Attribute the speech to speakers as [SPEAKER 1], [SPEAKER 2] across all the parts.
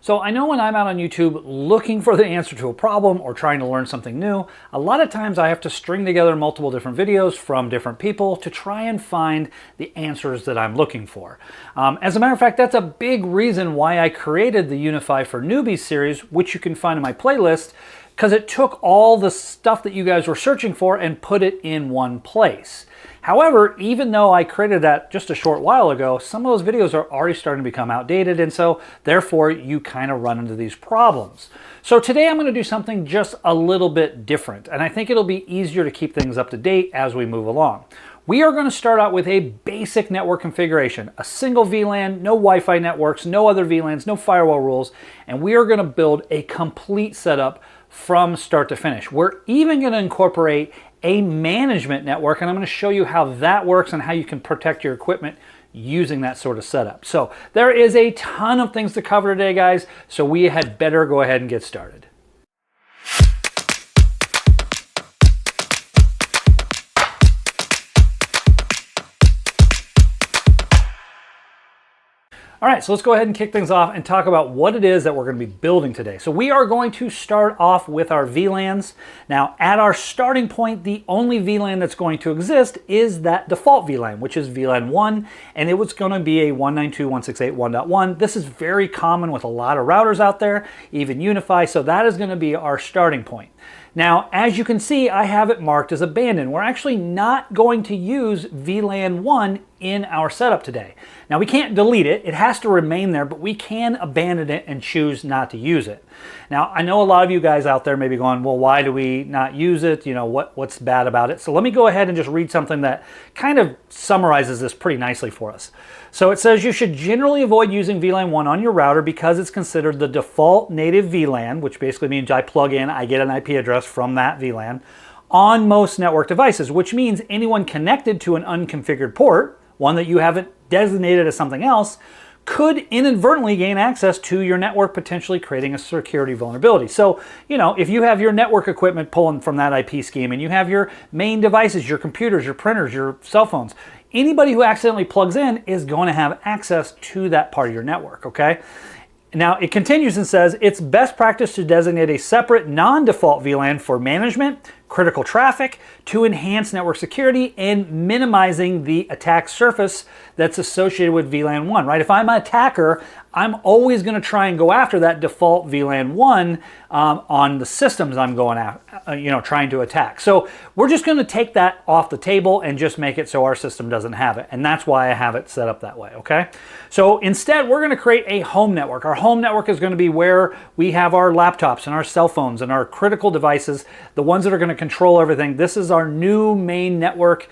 [SPEAKER 1] So I know when I'm out on YouTube looking for the answer to a problem or trying to learn something new, a lot of times I have to string together multiple different videos from different people to try and find the answers that I'm looking for. As a matter of fact, that's a big reason why I created the Unifi for Newbies series, which you can find in my playlist, because it took all the stuff that you guys were searching for and put it in one place. However, even though I created that just a short while ago, some of those videos are already starting to become outdated, and so therefore you kind of run into these problems. So today I'm going to do something just a little bit different, and I think it'll be easier to keep things up to date as we move along. We are going to start out with a basic network configuration, a single VLAN, no Wi-Fi networks, no other VLANs, no firewall rules, and we are going to build a complete setup from start to finish. We're even going to incorporate a management network, and I'm going to show you how that works and how you can protect your equipment using that sort of setup. So there is a ton of things to cover today, guys, so we had better go ahead and get started. All right, so let's go ahead and kick things off and talk about what it is that we're going to be building today. So we are going to start off with our VLANs. Now, at our starting point, the only VLAN that's going to exist is that default VLAN, which is VLAN 1, and it was going to be a 192.168.1.1. This is very common with a lot of routers out there, even Unifi, so that is going to be our starting point. Now, as you can see, I have it marked as abandoned. We're actually not going to use VLAN 1 in our setup today. Now, we can't delete it. It has to remain there, but we can abandon it and choose not to use it. Now, I know a lot of you guys out there may be going, well, why do we not use it? You know, what's bad about it? So let me go ahead and just read something that kind of summarizes this pretty nicely for us. So it says you should generally avoid using VLAN 1 on your router because it's considered the default native VLAN, which basically means I plug in, I get an IP address from that VLAN, on most network devices, which means anyone connected to an unconfigured port, one that you haven't designated as something else, could inadvertently gain access to your network, potentially creating a security vulnerability. So, you know, if you have your network equipment pulling from that IP scheme and you have your main devices, your computers, your printers, your cell phones, anybody who accidentally plugs in is going to have access to that part of your network, okay? Now, it continues and says, it's best practice to designate a separate non-default VLAN for management, critical traffic, to enhance network security and minimizing the attack surface that's associated with VLAN 1, right? If I'm an attacker, I'm always going to try and go after that default VLAN 1 on the systems I'm going after, trying to attack. So we're just going to take that off the table and just make it so our system doesn't have it. And that's why I have it set up that way, okay? So instead, we're going to create a home network. Our home network is going to be where we have our laptops and our cell phones and our critical devices, the ones that are going to control everything. This is our new main network.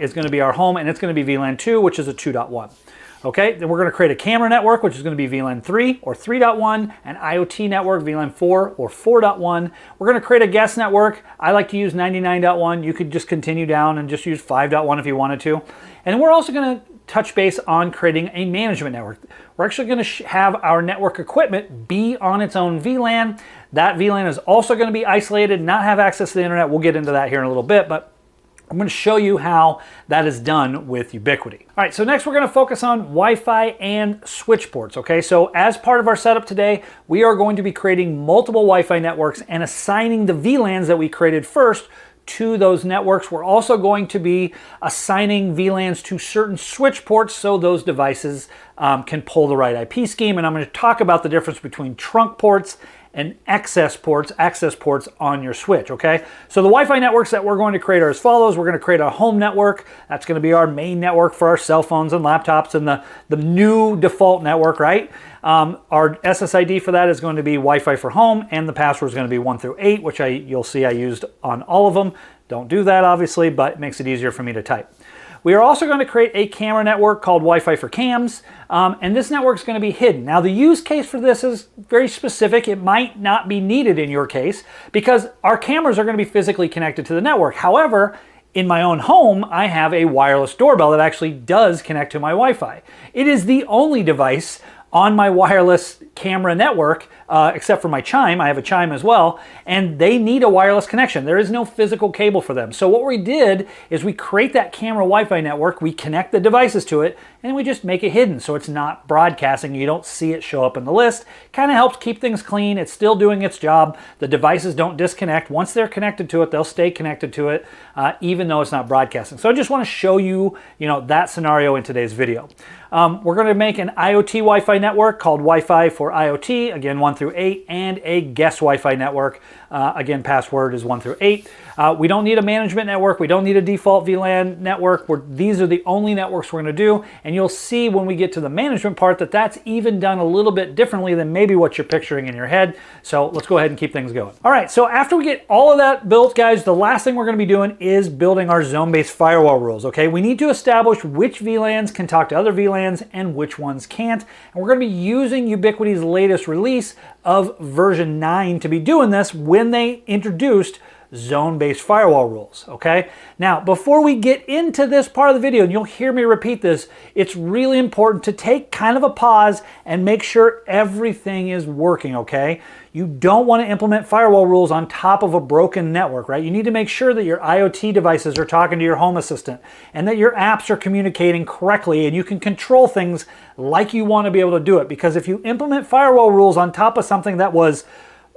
[SPEAKER 1] Is going to be our home, and it's going to be VLAN 2, which is a 2.1. Okay, then we're going to create a camera network, which is going to be VLAN 3 or 3.1, an IoT network, VLAN 4 or 4.1. We're going to create a guest network. I like to use 99.1. You could just continue down and just use 5.1 if you wanted to. And we're also going to touch base on creating a management network. We're actually going to have our network equipment be on its own VLAN. That VLAN is also going to be isolated, not have access to the internet. We'll get into that here in a little bit, but I'm going to show you how that is done with Ubiquiti. All right, so next we're going to focus on Wi-Fi and switch ports, okay? So as part of our setup today, we are going to be creating multiple Wi-Fi networks and assigning the VLANs that we created first to those networks. We're also going to be assigning VLANs to certain switch ports so those devices can pull the right IP scheme, and I'm going to talk about the difference between trunk ports and access ports on your switch, okay? So the Wi-Fi networks that we're going to create are as follows. We're going to create a home network. That's going to be our main network for our cell phones and laptops and the new default network, right? Our SSID for that is going to be Wi-Fi for home, and the password is going to be 1 through 8, which you'll see I used on all of them. Don't do that, obviously, but it makes it easier for me to type. We are also going to create a camera network called Wi-Fi for cams, and this network is going to be hidden. Now, the use case for this is very specific. It might not be needed in your case because our cameras are going to be physically connected to the network. However, in my own home, I have a wireless doorbell that actually does connect to my Wi-Fi. It is the only device on my wireless camera network, except for my Chime. I have a Chime as well, and they need a wireless connection. There is no physical cable for them. So what we did is we create that camera Wi-Fi network, we connect the devices to it, and we just make it hidden so it's not broadcasting. You don't see it show up in the list. Kind of helps keep things clean. It's still doing its job. The devices don't disconnect. Once they're connected to it, they'll stay connected to it, even though it's not broadcasting. So I just want to show you, that scenario in today's video. We're going to make an IoT Wi-Fi network called Wi-Fi for IoT, again 1 through 8, and a guest Wi-Fi network. Again, password is 1 through 8. We don't need a management network. We don't need a default VLAN network. These are the only networks we're going to do, and you'll see when we get to the management part that that's even done a little bit differently than maybe what you're picturing in your head. So let's go ahead and keep things going. All right, so after we get all of that built, guys, the last thing we're going to be doing is building our zone-based firewall rules, okay? We need to establish which VLANs can talk to other VLANs and which ones can't. And we're going to be using Ubiquiti's latest release of version 9 to be doing this when they introduced zone-based firewall rules, okay? Now, before we get into this part of the video, and you'll hear me repeat this, it's really important to take kind of a pause and make sure everything is working, okay? You don't want to implement firewall rules on top of a broken network, right? You need to make sure that your IoT devices are talking to your home assistant and that your apps are communicating correctly and you can control things like you want to be able to do it. Because if you implement firewall rules on top of something that was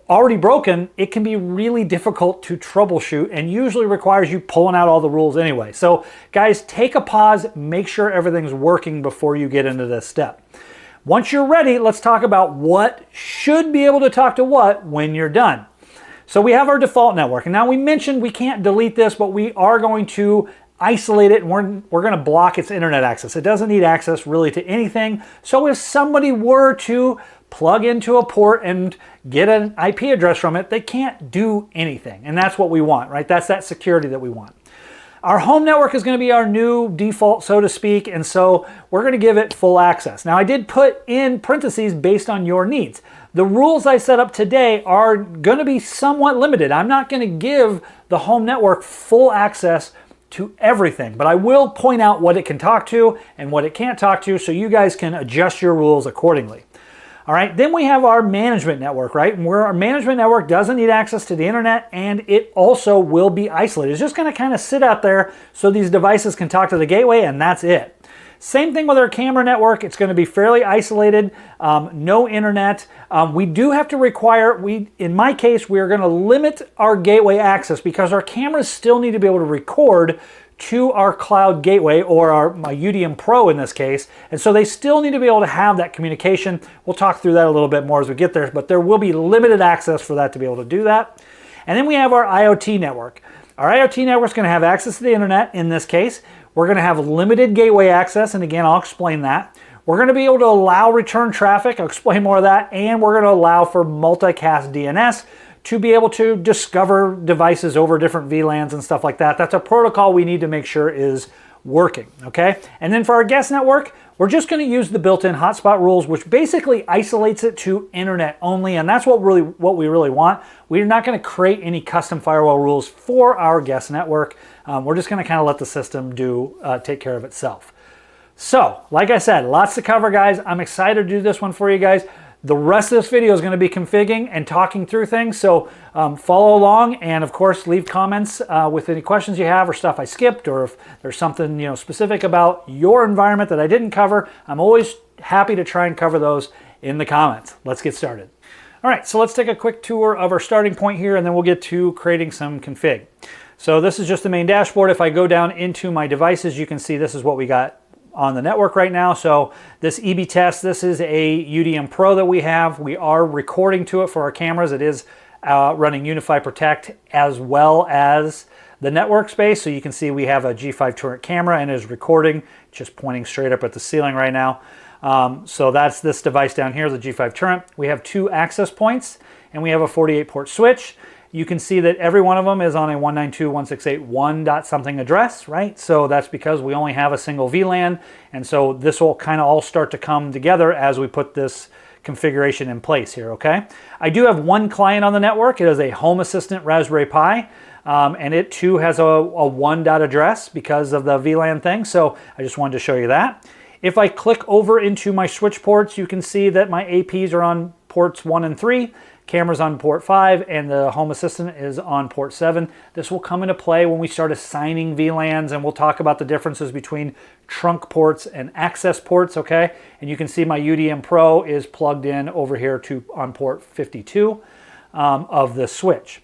[SPEAKER 1] already broken, it can be really difficult to troubleshoot and usually requires you pulling out all the rules anyway. So guys, take a pause, make sure everything's working before you get into this step. Once you're ready, let's talk about what should be able to talk to what when you're done. So we have our default network, and now we mentioned we can't delete this, but we are going to isolate it, and we're going to block its internet access. It doesn't need access really to anything. So if somebody were to plug into a port and get an IP address from it, they can't do anything. And that's what we want, right? That's that security that we want. Our home network is going to be our new default, so to speak, and so we're going to give it full access. Now, I did put in parentheses based on your needs. The rules I set up today are going to be somewhat limited. I'm not going to give the home network full access to everything, but I will point out what it can talk to and what it can't talk to so you guys can adjust your rules accordingly. All right, then we have our management network, right? Where our management network doesn't need access to the internet and it also will be isolated. It's just gonna kind of sit out there so these devices can talk to the gateway and that's it. Same thing with our camera network. It's gonna be fairly isolated, no internet. We do have to require, in my case, we are gonna limit our gateway access because our cameras still need to be able to record to our cloud gateway or my UDM Pro in this case. And so they still need to be able to have that communication. We'll talk through that a little bit more as we get there, but there will be limited access for that to be able to do that. And then we have our IoT network. Our IoT network is going to have access to the internet in this case. We're going to have limited gateway access, and again, I'll explain that. We're going to be able to allow return traffic. I'll explain more of that. And we're going to allow for multicast DNS to be able to discover devices over different VLANs and stuff like that. That's a protocol we need to make sure is working, okay? And then for our guest network, we're just going to use the built-in hotspot rules, which basically isolates it to internet only, and that's what we really want. We're not going to create any custom firewall rules for our guest network. We're just going to kind of let the system take care of itself. So, like I said, lots to cover, guys. I'm excited to do this one for you guys. The rest of this video is going to be configuring and talking through things, so follow along, and of course leave comments with any questions you have or stuff I skipped, or if there's something specific about your environment that I didn't cover. I'm always happy to try and cover those in the comments. Let's get started. All right, so let's take a quick tour of our starting point here, and then we'll get to creating some config. So this is just the main dashboard. If I go down into my devices, you can see this is what we got on the network right now. So this EB test, this is a UDM Pro that we have. We are recording to it for our cameras. It is running Unifi Protect as well as the network space. So you can see we have a G5 turret camera and it is recording, just pointing straight up at the ceiling right now. So that's this device down here, the G5 turret. We have 2 access points and we have a 48 port switch. You can see that every one of them is on a 192.168.1.something address, right? So that's because we only have a single VLAN, and so this will kind of all start to come together as we put this configuration in place here, okay? I do have one client on the network. It is a Home Assistant Raspberry Pi, and it too has a 1 address because of the VLAN thing, so I just wanted to show you that. If I click over into my switch ports, you can see that my APs are on ports 1 and 3, cameras on port 5, and the home assistant is on port 7. This will come into play when we start assigning VLANs, and we'll talk about the differences between trunk ports and access ports, okay? And you can see my UDM Pro is plugged in over here on port 52 of the switch.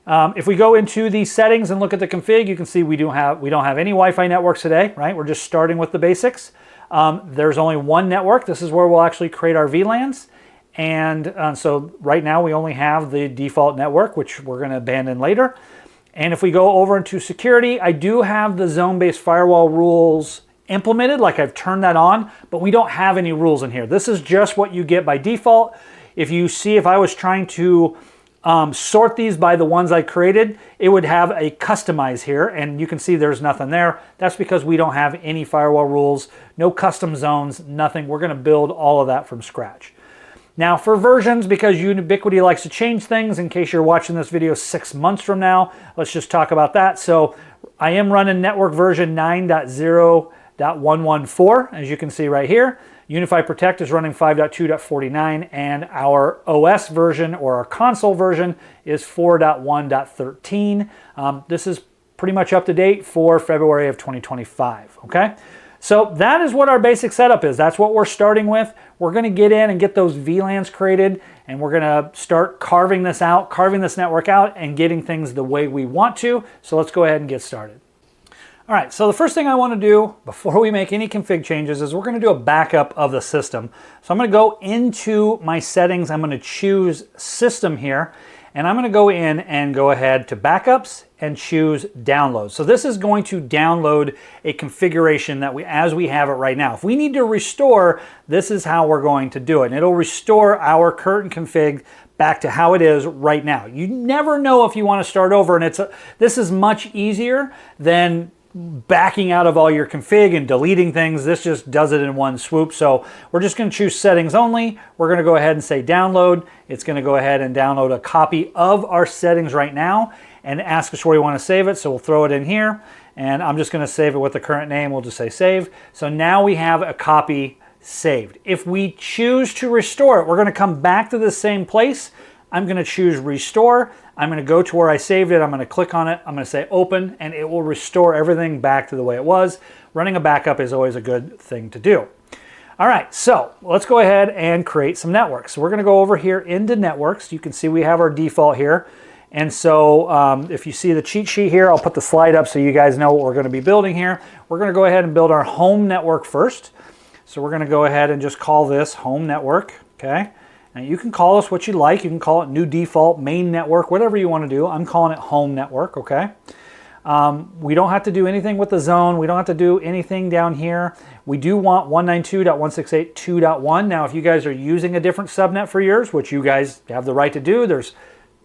[SPEAKER 1] If we go into the settings and look at the config, you can see we don't have any Wi-Fi networks today, right? We're just starting with the basics. There's only one network. This is where we'll actually create our VLANs. And so right now we only have the default network, which we're going to abandon later. And if we go over into security, I do have the zone-based firewall rules implemented, like I've turned that on, but we don't have any rules in here. This is just what you get by default. If you see, if I was trying to sort these by the ones I created, it would have a customize here, and you can see there's nothing there. That's because we don't have any firewall rules, no custom zones, nothing. We're going to build all of that from scratch. Now for versions, because Ubiquiti likes to change things, in case you're watching this video 6 months from now, let's just talk about that. So I am running network version 9.0.114, as you can see right here. Unifi Protect is running 5.2.49, and our OS version, or our console version, is 4.1.13. This is pretty much up to date for February of 2025, okay? So that is what our basic setup is. That's what we're starting with. We're going to get in and get those VLANs created, and we're going to start carving this out, carving this network out, and getting things the way we want to. So let's go ahead and get started. All right, so the first thing I want to do before we make any config changes is we're going to do a backup of the system. So I'm going to go into my settings. I'm going to choose System here, and I'm going to go in and go ahead to Backups and choose Download. So this is going to download a configuration that as we have it right now. If we need to restore, this is how we're going to do it. And it'll restore our current config back to how it is right now. You never know if you want to start over, and this is much easier than backing out of all your config and deleting things. This just does it in one swoop. So we're just going to choose settings only. We're going to go ahead and say download. It's going to go ahead and download a copy of our settings right now and ask us where we want to save it. So we'll throw it in here, and I'm just going to save it with the current name. We'll just say save. So now we have a copy saved. If we choose to restore it, we're going to come back to the same place. I'm going to choose restore. I'm going to go to where I saved it. I'm going to click on it. I'm going to say open, and it will restore everything back to the way it was. Running a backup is always a good thing to do. All right, so let's go ahead and create some networks. So we're going to go over here into networks. You can see we have our default here. And so if you see the cheat sheet here, I'll put the slide up so you guys know what we're going to be building here. We're going to go ahead and build our home network first. So we're going to go ahead and just call this home network, okay? Now you can call this what you like. You can call it new default, main network, whatever you want to do. I'm calling it home network, okay? We don't have to do anything with the zone. We don't have to do anything down here. We do want 192.168.2.1. Now, if you guys are using a different subnet for yours, which you guys have the right to do, there's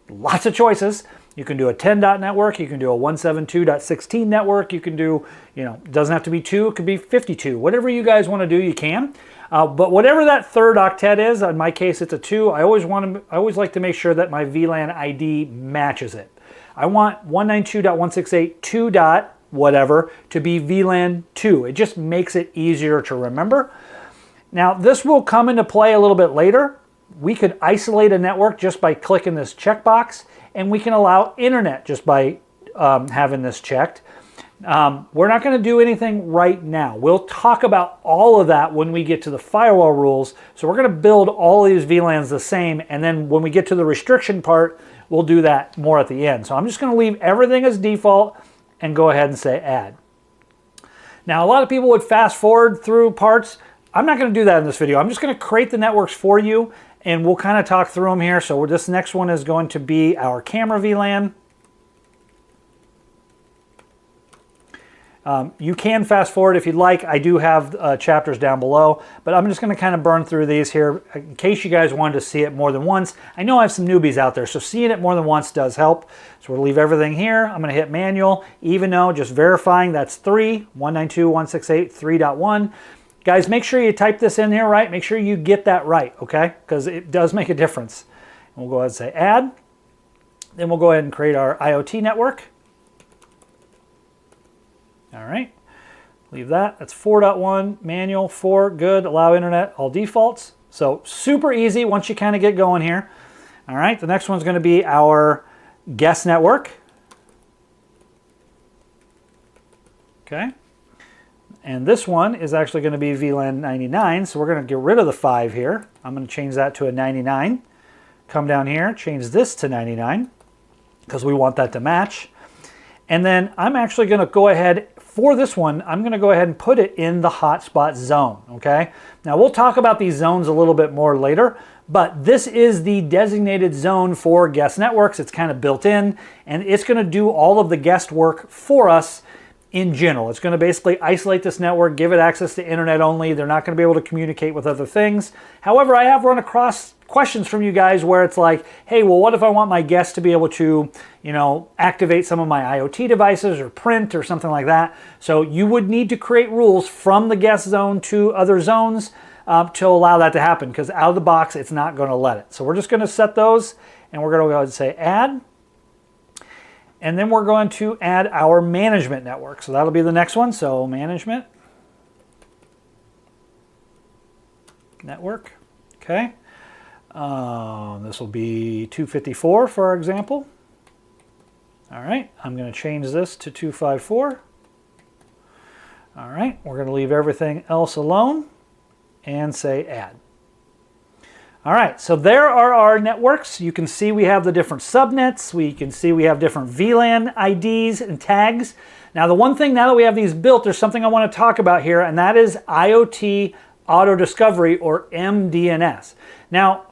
[SPEAKER 1] lots of choices. You can do a 10 dot network. You can do a 172.16 network. You can do, it doesn't have to be 2. It could be 52. Whatever you guys want to do, you can. But whatever that third octet is, in my case it's a 2, I always like to make sure that my VLAN ID matches it. I want 192.168.2. whatever to be VLAN 2. It just makes it easier to remember. Now this will come into play a little bit later. We could isolate a network just by clicking this checkbox, and we can allow internet just by having this checked. We're not going to do anything right now. We'll talk about all of that when we get to the firewall rules. So we're going to build all of these VLANs the same, and then when we get to the restriction part, we'll do that more at the end. So I'm just going to leave everything as default and go ahead and say add. Now a lot of people would fast forward through parts. I'm not going to do that in this video. I'm just going to create the networks for you, and we'll kind of talk through them here. So this next one is going to be our camera VLAN. You can fast forward if you'd like. I do have chapters down below, but I'm just going to kind of burn through these here in case you guys wanted to see it more than once. I know I have some newbies out there, so seeing it more than once does help. So we'll leave everything here. I'm going to hit manual, even though, just verifying that's 3, 192.168.3.1. Guys, make sure you type this in here right. Make sure you get that right, okay? Because it does make a difference. And we'll go ahead and say add. Then we'll go ahead and create our IoT network. All right, leave that. That's 4.1, manual, 4, good, allow internet, all defaults. So super easy once you kind of get going here. All right, the next one's going to be our guest network. Okay. And this one is actually going to be VLAN 99, so we're going to get rid of the 5 here. I'm going to change that to a 99. Come down here, change this to 99, because we want that to match. And then I'm actually going to go ahead, for this one, I'm going to go ahead and put it in the hotspot zone, okay? Now we'll talk about these zones a little bit more later, but this is the designated zone for guest networks. It's kind of built in, and it's going to do all of the guest work for us in general. It's going to basically isolate this network, give it access to internet only. They're not going to be able to communicate with other things. However, I have run across questions from you guys where it's like, hey, well, what if I want my guests to be able to, you know, activate some of my IoT devices or print or something like that? So you would need to create rules from the guest zone to other zones to allow that to happen, because out of the box, it's not going to let it. So we're just going to set those, and we're going to go ahead and say add. And then we're going to add our management network. So that'll be the next one. So management network. Okay. This will be 254 for our example. All right. I'm going to change this to 254. All right. We're going to leave everything else alone and say add. All right, so there are our networks. You can see we have the different subnets. We can see we have different VLAN IDs and tags. Now, the one thing now that we have these built, there's something I want to talk about here, and that is IoT Auto Discovery, or MDNS. Now,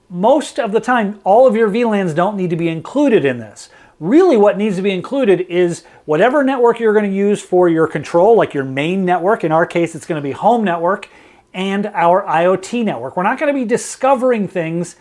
[SPEAKER 1] most of the time, all of your VLANs don't need to be included in this. Really, what needs to be included is whatever network you're going to use for your control, like your main network. In our case, it's going to be home network, and our IoT network. We're not going to be discovering things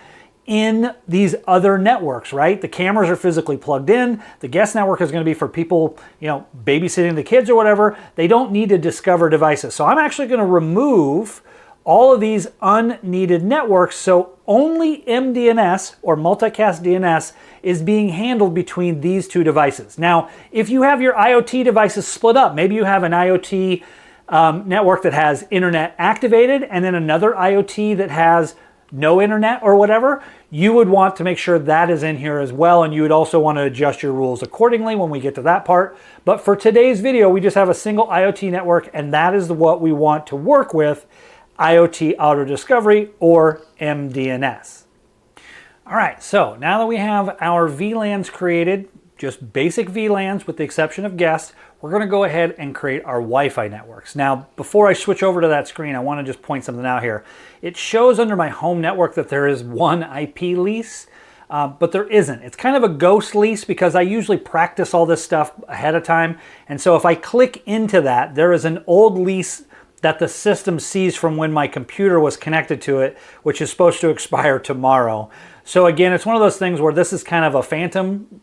[SPEAKER 1] in these other networks, right? The cameras are physically plugged in. The guest network is going to be for people, you know, babysitting the kids or whatever. They don't need to discover devices. So I'm actually going to remove all of these unneeded networks, so only MDNS, or multicast DNS, is being handled between these two devices. Now, if you have your IoT devices split up, maybe you have an IoT network that has internet activated and then another IoT that has no internet or whatever, you would want to make sure that is in here as well, and you would also want to adjust your rules accordingly when we get to that part. But for today's video, we just have a single IoT network, and that is what we want to work with, IoT Auto Discovery, or MDNS. All right, so now that we have our VLANs created, just basic VLANs with the exception of guests, we're going to go ahead and create our Wi-Fi networks. Now, before I switch over to that screen, I want to just point something out here. It shows under my home network that there is one IP lease, but there isn't. It's kind of a ghost lease because I usually practice all this stuff ahead of time. And so if I click into that, there is an old lease that the system sees from when my computer was connected to it, which is supposed to expire tomorrow. So again, it's one of those things where this is kind of a phantom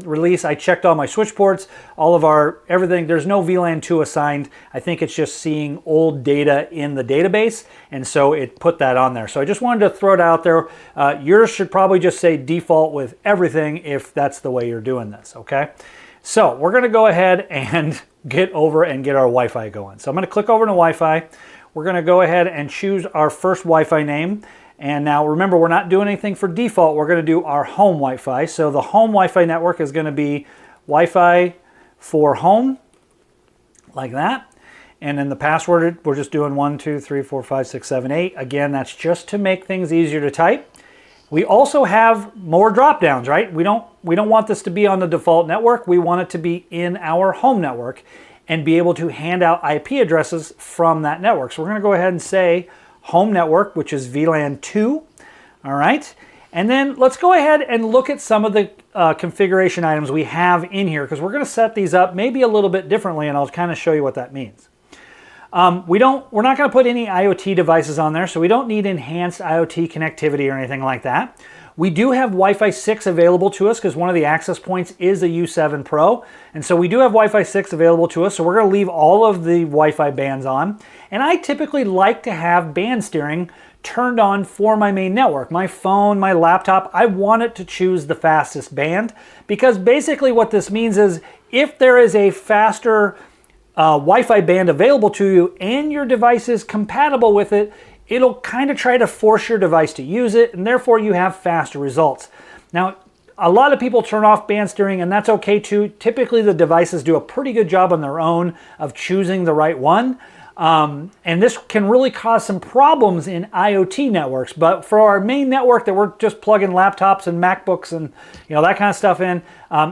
[SPEAKER 1] release. I checked all my switch ports, all of our everything. There's no VLAN 2 assigned. I think it's just seeing old data in the database, and so it put that on there. So I just wanted to throw it out there. Yours should probably just say default with everything if that's the way you're doing this, okay? So we're gonna go ahead and get over and get our Wi-Fi going. So I'm gonna click over to Wi-Fi. We're gonna go ahead and choose our first Wi-Fi name. And now remember, we're not doing anything for default. We're going to do our home Wi-Fi. So the home Wi-Fi network is going to be Wi-Fi for home, like that. And then the password, we're just doing 1, 2, 3, 4, 5, 6, 7, 8. Again, that's just to make things easier to type. We also have more drop downs, right? We don't want this to be on the default network. We want it to be in our home network and be able to hand out IP addresses from that network. So we're going to go ahead and say home network, which is VLAN 2, all right? And then let's go ahead and look at some of the configuration items we have in here, because we're gonna set these up maybe a little bit differently, and I'll kind of show you what that means. We're not gonna put any IoT devices on there, so we don't need enhanced IoT connectivity or anything like that. We do have Wi-Fi 6 available to us because one of the access points is a U7 Pro. And so we do have Wi-Fi 6 available to us. So we're going to leave all of the Wi-Fi bands on. And I typically like to have band steering turned on for my main network. My phone, my laptop, I want it to choose the fastest band, because basically what this means is if there is a faster Wi-Fi band available to you and your device is compatible with it, it'll kind of try to force your device to use it, and therefore you have faster results. Now, a lot of people turn off band steering, and that's okay too. Typically, the devices do a pretty good job on their own of choosing the right one. And this can really cause some problems in IoT networks. But for our main network that we're just plugging laptops and MacBooks and that kind of stuff in,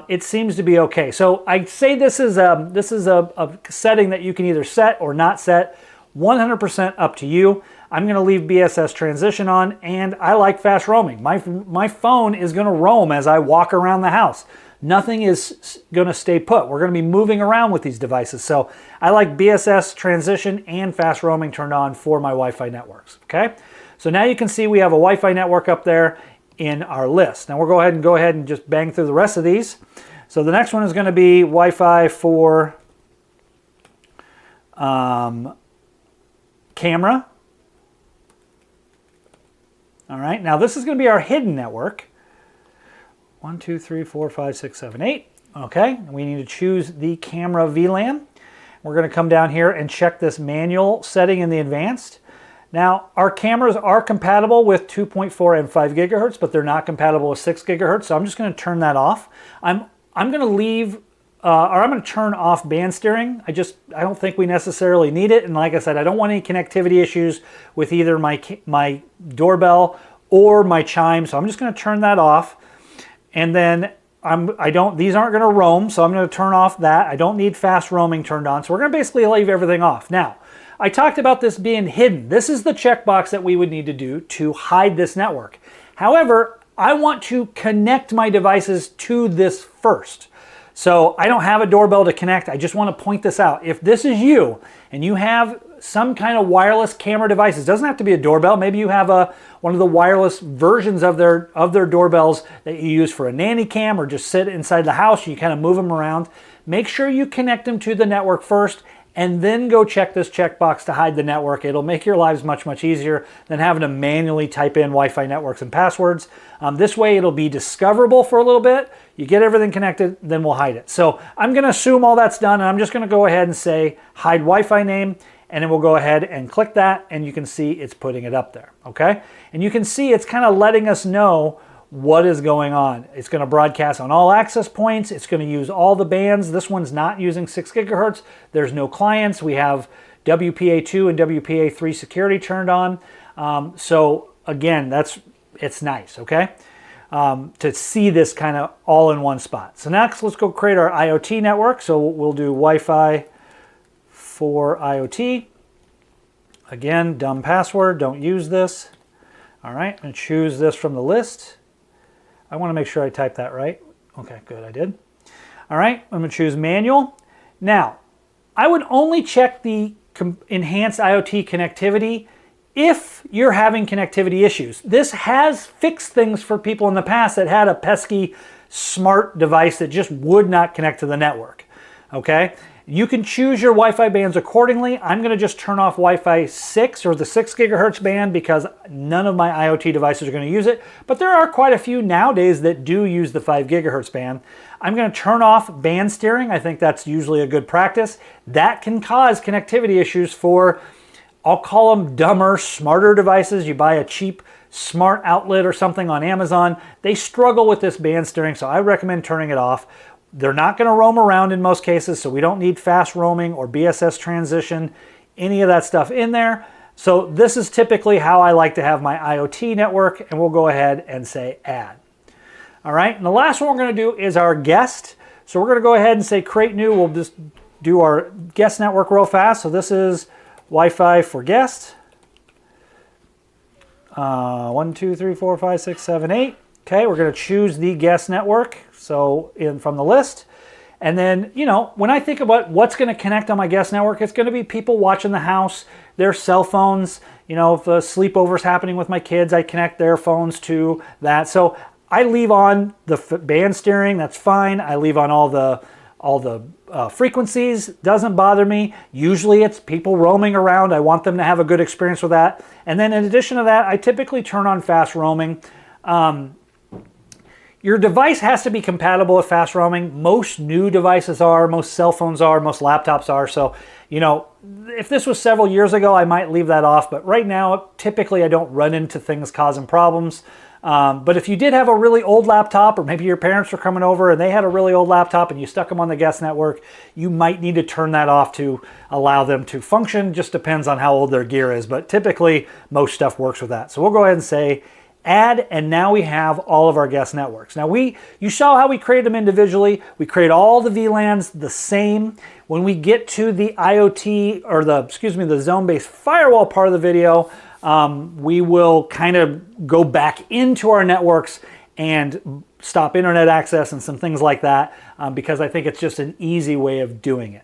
[SPEAKER 1] it seems to be okay. So I say this is a setting that you can either set or not set. 100% up to you. I'm going to leave BSS transition on, and I like fast roaming. My phone is going to roam as I walk around the house. Nothing is going to stay put. We're going to be moving around with these devices. So I like BSS transition and fast roaming turned on for my Wi-Fi networks. Okay. So now you can see we have a Wi-Fi network up there in our list. Now we'll go ahead and just bang through the rest of these. So the next one is going to be Wi-Fi for camera. All right, now this is going to be our hidden network. 1, 2, 3, 4, 5, 6, 7, 8. Okay, we need to choose the camera VLAN. We're going to come down here and check this manual setting in the advanced. Now, our cameras are compatible with 2.4 and 5 gigahertz, but they're not compatible with 6 gigahertz, so I'm just going to turn that off. I'm going to leave, I'm going to turn off band steering. I don't think we necessarily need it, and like I said, I don't want any connectivity issues with either my doorbell or my chime, so I'm just going to turn that off. And then these aren't going to roam, so I'm going to turn off that. I don't need fast roaming turned on, so we're going to basically leave everything off. Now, I talked about this being hidden. This is the checkbox that we would need to do to hide this network. However, I want to connect my devices to this first. So I don't have a doorbell to connect. I just want to point this out. If this is you and you have some kind of wireless camera device, it doesn't have to be a doorbell. Maybe you have one of the wireless versions of their doorbells that you use for a nanny cam or just sit inside the house. You kind of move them around. Make sure you connect them to the network first and then go check this checkbox to hide the network. It'll make your lives much, much easier than having to manually type in Wi-Fi networks and passwords. This way it'll be discoverable for a little bit. You get everything connected, then we'll hide it. So I'm going to assume all that's done, and I'm just going to go ahead and say hide Wi-Fi name, and then we'll go ahead and click that, and you can see it's putting it up there, okay? And you can see it's kind of letting us know what is going on. It's going to broadcast on all access points. It's going to use all the bands. This one's not using 6 gigahertz. There's no clients. We have WPA2 and WPA3 security turned on. So again, it's nice, okay? To see this kind of all in one spot. So next, let's go create our IoT network. So we'll do Wi-Fi for IoT. Again, dumb password, don't use this. All right, I'm going to choose this from the list. I want to make sure I type that right. Okay, good, I did. All right, I'm going to choose manual. Now, I would only check the enhanced IoT connectivity if you're having connectivity issues. This has fixed things for people in the past that had a pesky smart device that just would not connect to the network, okay? You can choose your Wi-Fi bands accordingly. I'm going to just turn off Wi-Fi 6 or the 6 gigahertz band because none of my IoT devices are going to use it. But there are quite a few nowadays that do use the 5 gigahertz band. I'm going to turn off band steering. I think that's usually a good practice. That can cause connectivity issues for, I'll call them dumber, smarter devices. You buy a cheap smart outlet or something on Amazon. They struggle with this band steering, so I recommend turning it off. They're not going to roam around in most cases, so we don't need fast roaming or BSS transition, any of that stuff in there. So this is typically how I like to have my IoT network, and we'll go ahead and say add. All right, and the last one we're going to do is our guest. So we're going to go ahead and say create new. We'll just do our guest network real fast. So this is Wi-Fi for guest. 1, 2, 3, 4, 5, 6, 7, 8. Okay, we're going to choose the guest network. So from the list. And then, when I think about what's going to connect on my guest network, it's going to be people watching the house, their cell phones. If a sleepover's happening with my kids, I connect their phones to that. So I leave on the band steering. That's fine. I leave on all the frequencies. Doesn't bother me. Usually it's people roaming around. I want them to have a good experience with that. And then in addition to that, I typically turn on fast roaming. Your device has to be compatible with fast roaming. Most new devices are, most cell phones are, most laptops are. So, you know, if this was several years ago, I might leave that off. But right now, typically I don't run into things causing problems. But if you did have a really old laptop, or maybe your parents were coming over and they had a really old laptop and you stuck them on the guest network, you might need to turn that off to allow them to function. Just depends on how old their gear is. But typically, most stuff works with that. So we'll go ahead and say add, and now we have all of our guest networks. Now you saw how we created them individually. We create all the VLANs the same. When we get to the IoT, or the zone-based firewall part of the video, we will kind of go back into our networks and stop internet access and some things like that, because I think it's just an easy way of doing it.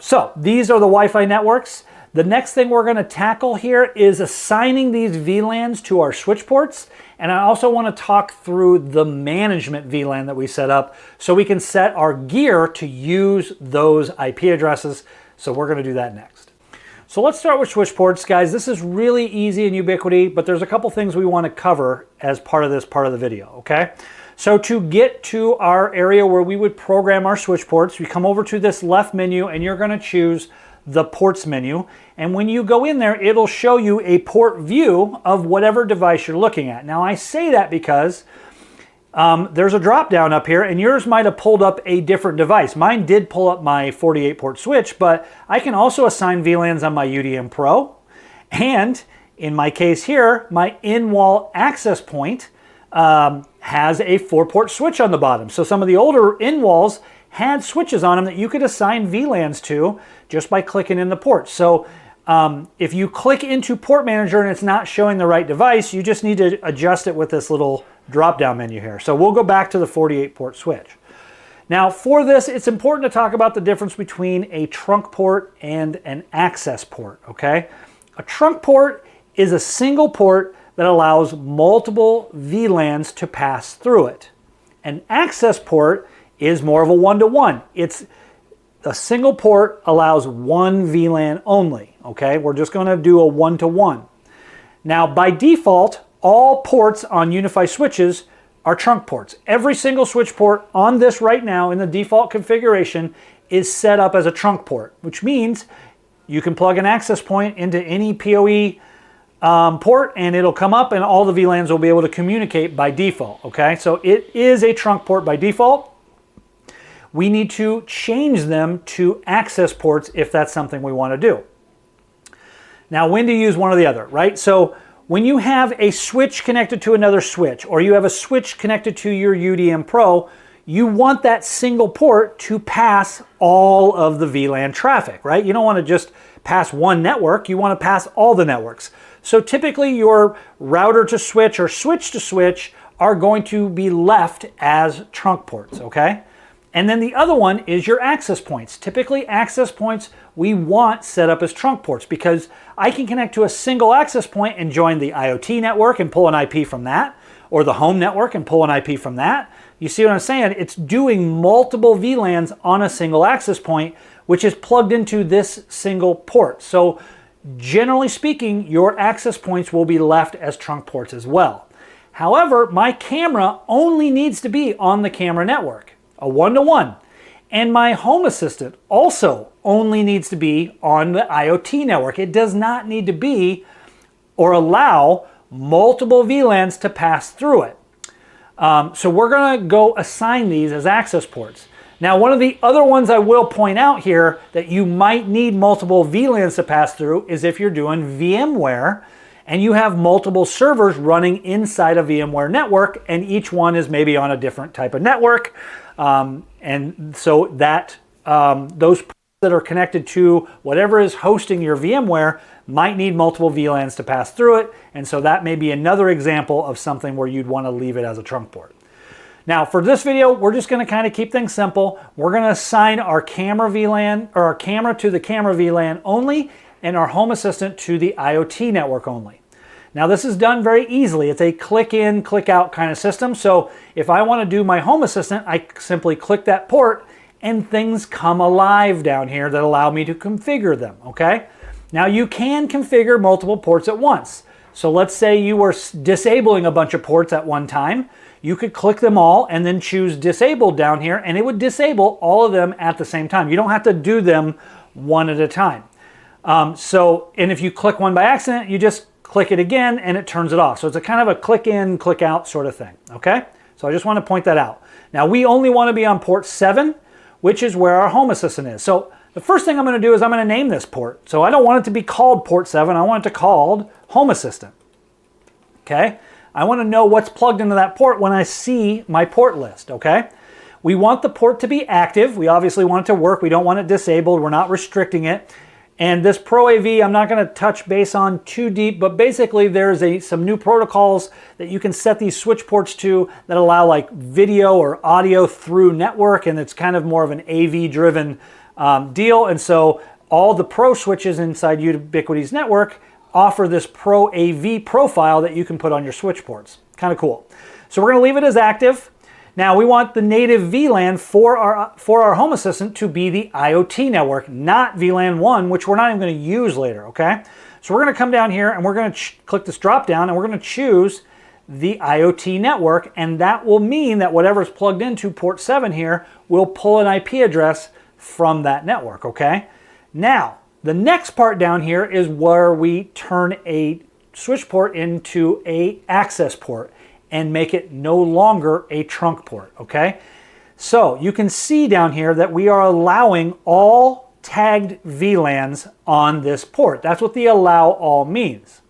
[SPEAKER 1] So these are the Wi-Fi networks. The next thing we're going to tackle here is assigning these VLANs to our switch ports. And I also want to talk through the management VLAN that we set up so we can set our gear to use those IP addresses. So we're going to do that next. So let's start with switch ports, guys. This is really easy and ubiquity, but there's a couple things we want to cover as part of this part of the video, okay? So to get to our area where we would program our switch ports, we come over to this left menu and you're going to choose the ports menu, and when you go in there, it'll show you a port view of whatever device you're looking at. Now I say that because there's a drop down up here, and yours might have pulled up a different device. Mine did pull up my 48 port switch, but I can also assign VLANs on my UDM Pro, and in my case here, my in-wall access point has a 4-port switch on the bottom. So some of the older in-walls had switches on them that you could assign VLANs to just by clicking in the port. So if you click into Port Manager and it's not showing the right device, you just need to adjust it with this little drop-down menu here. So we'll go back to the 48-port switch. Now for this, it's important to talk about the difference between a trunk port and an access port, okay? A trunk port is a single port that allows multiple VLANs to pass through it. An access port is more of a one-to-one. It's a single port allows one VLAN only, okay? We're just going to do a one-to-one. Now, by default, all ports on Unifi switches are trunk ports. Every single switch port on this right now in the default configuration is set up as a trunk port, which means you can plug an access point into any PoE port and it'll come up and all the VLANs will be able to communicate by default, okay? So it is a trunk port by default. We need to change them to access ports if that's something we want to do. Now, when to use one or the other, right? So when you have a switch connected to another switch, or you have a switch connected to your UDM Pro, you want that single port to pass all of the VLAN traffic, right? You don't want to just pass one network, you want to pass all the networks. So typically your router to switch or switch to switch are going to be left as trunk ports, okay? And then the other one is your access points. Typically access points we want set up as trunk ports because I can connect to a single access point and join the IoT network and pull an IP from that, or the home network and pull an IP from that. You see what I'm saying? It's doing multiple VLANs on a single access point, which is plugged into this single port. So generally speaking, your access points will be left as trunk ports as well. However, my camera only needs to be on the camera network, a one-to-one. And my home assistant also only needs to be on the IoT network. It does not need to be or allow multiple VLANs to pass through it. So we're going to go assign these as access ports. Now, one of the other ones I will point out here that you might need multiple VLANs to pass through is if you're doing VMware and you have multiple servers running inside a VMware network and each one is maybe on a different type of network. And so that those ports that are connected to whatever is hosting your VMware might need multiple VLANs to pass through it. And so that may be another example of something where you'd want to leave it as a trunk port. Now for this video, we're just going to kind of keep things simple. We're going to assign our camera VLAN, or our camera to the camera VLAN only, and our home assistant to the IoT network only. Now this is done very easily. It's a click in, click out kind of system. So if I want to do my home assistant, I simply click that port and things come alive down here that allow me to configure them, okay? Now you can configure multiple ports at once. So let's say you were disabling a bunch of ports at one time. You could click them all and then choose disabled down here, and it would disable all of them at the same time. You don't have to do them one at a time. And if you click one by accident, you just click it again and it turns it off. So it's a kind of a click in, click out sort of thing, okay? So I just want to point that out. Now we only want to be on port 7, which is where our home assistant is. So the first thing I'm going to do is I'm going to name this port. So I don't want it to be called port 7, I want it to be called home assistant, okay? I want to know what's plugged into that port when I see my port list, okay? We want the port to be active. We obviously want it to work. We don't want it disabled. We're not restricting it. And this Pro AV, I'm not going to touch base on too deep, but basically there's some new protocols that you can set these switch ports to that allow like video or audio through network, and it's kind of more of an AV driven deal. And so all the Pro switches inside Ubiquiti's network offer this Pro AV profile that you can put on your switch ports. Kind of cool. So we're going to leave it as active. Now we want the native VLAN for our home assistant to be the IoT network, not VLAN 1, which we're not even going to use later, okay? So we're going to come down here and we're going to click this drop down and we're going to choose the IoT network, and that will mean that whatever's plugged into port 7 here will pull an IP address from that network, okay? Now, the next part down here is where we turn a switch port into an access port and make it no longer a trunk port, okay? So you can see down here that we are allowing all tagged VLANs on this port. That's what the allow all means.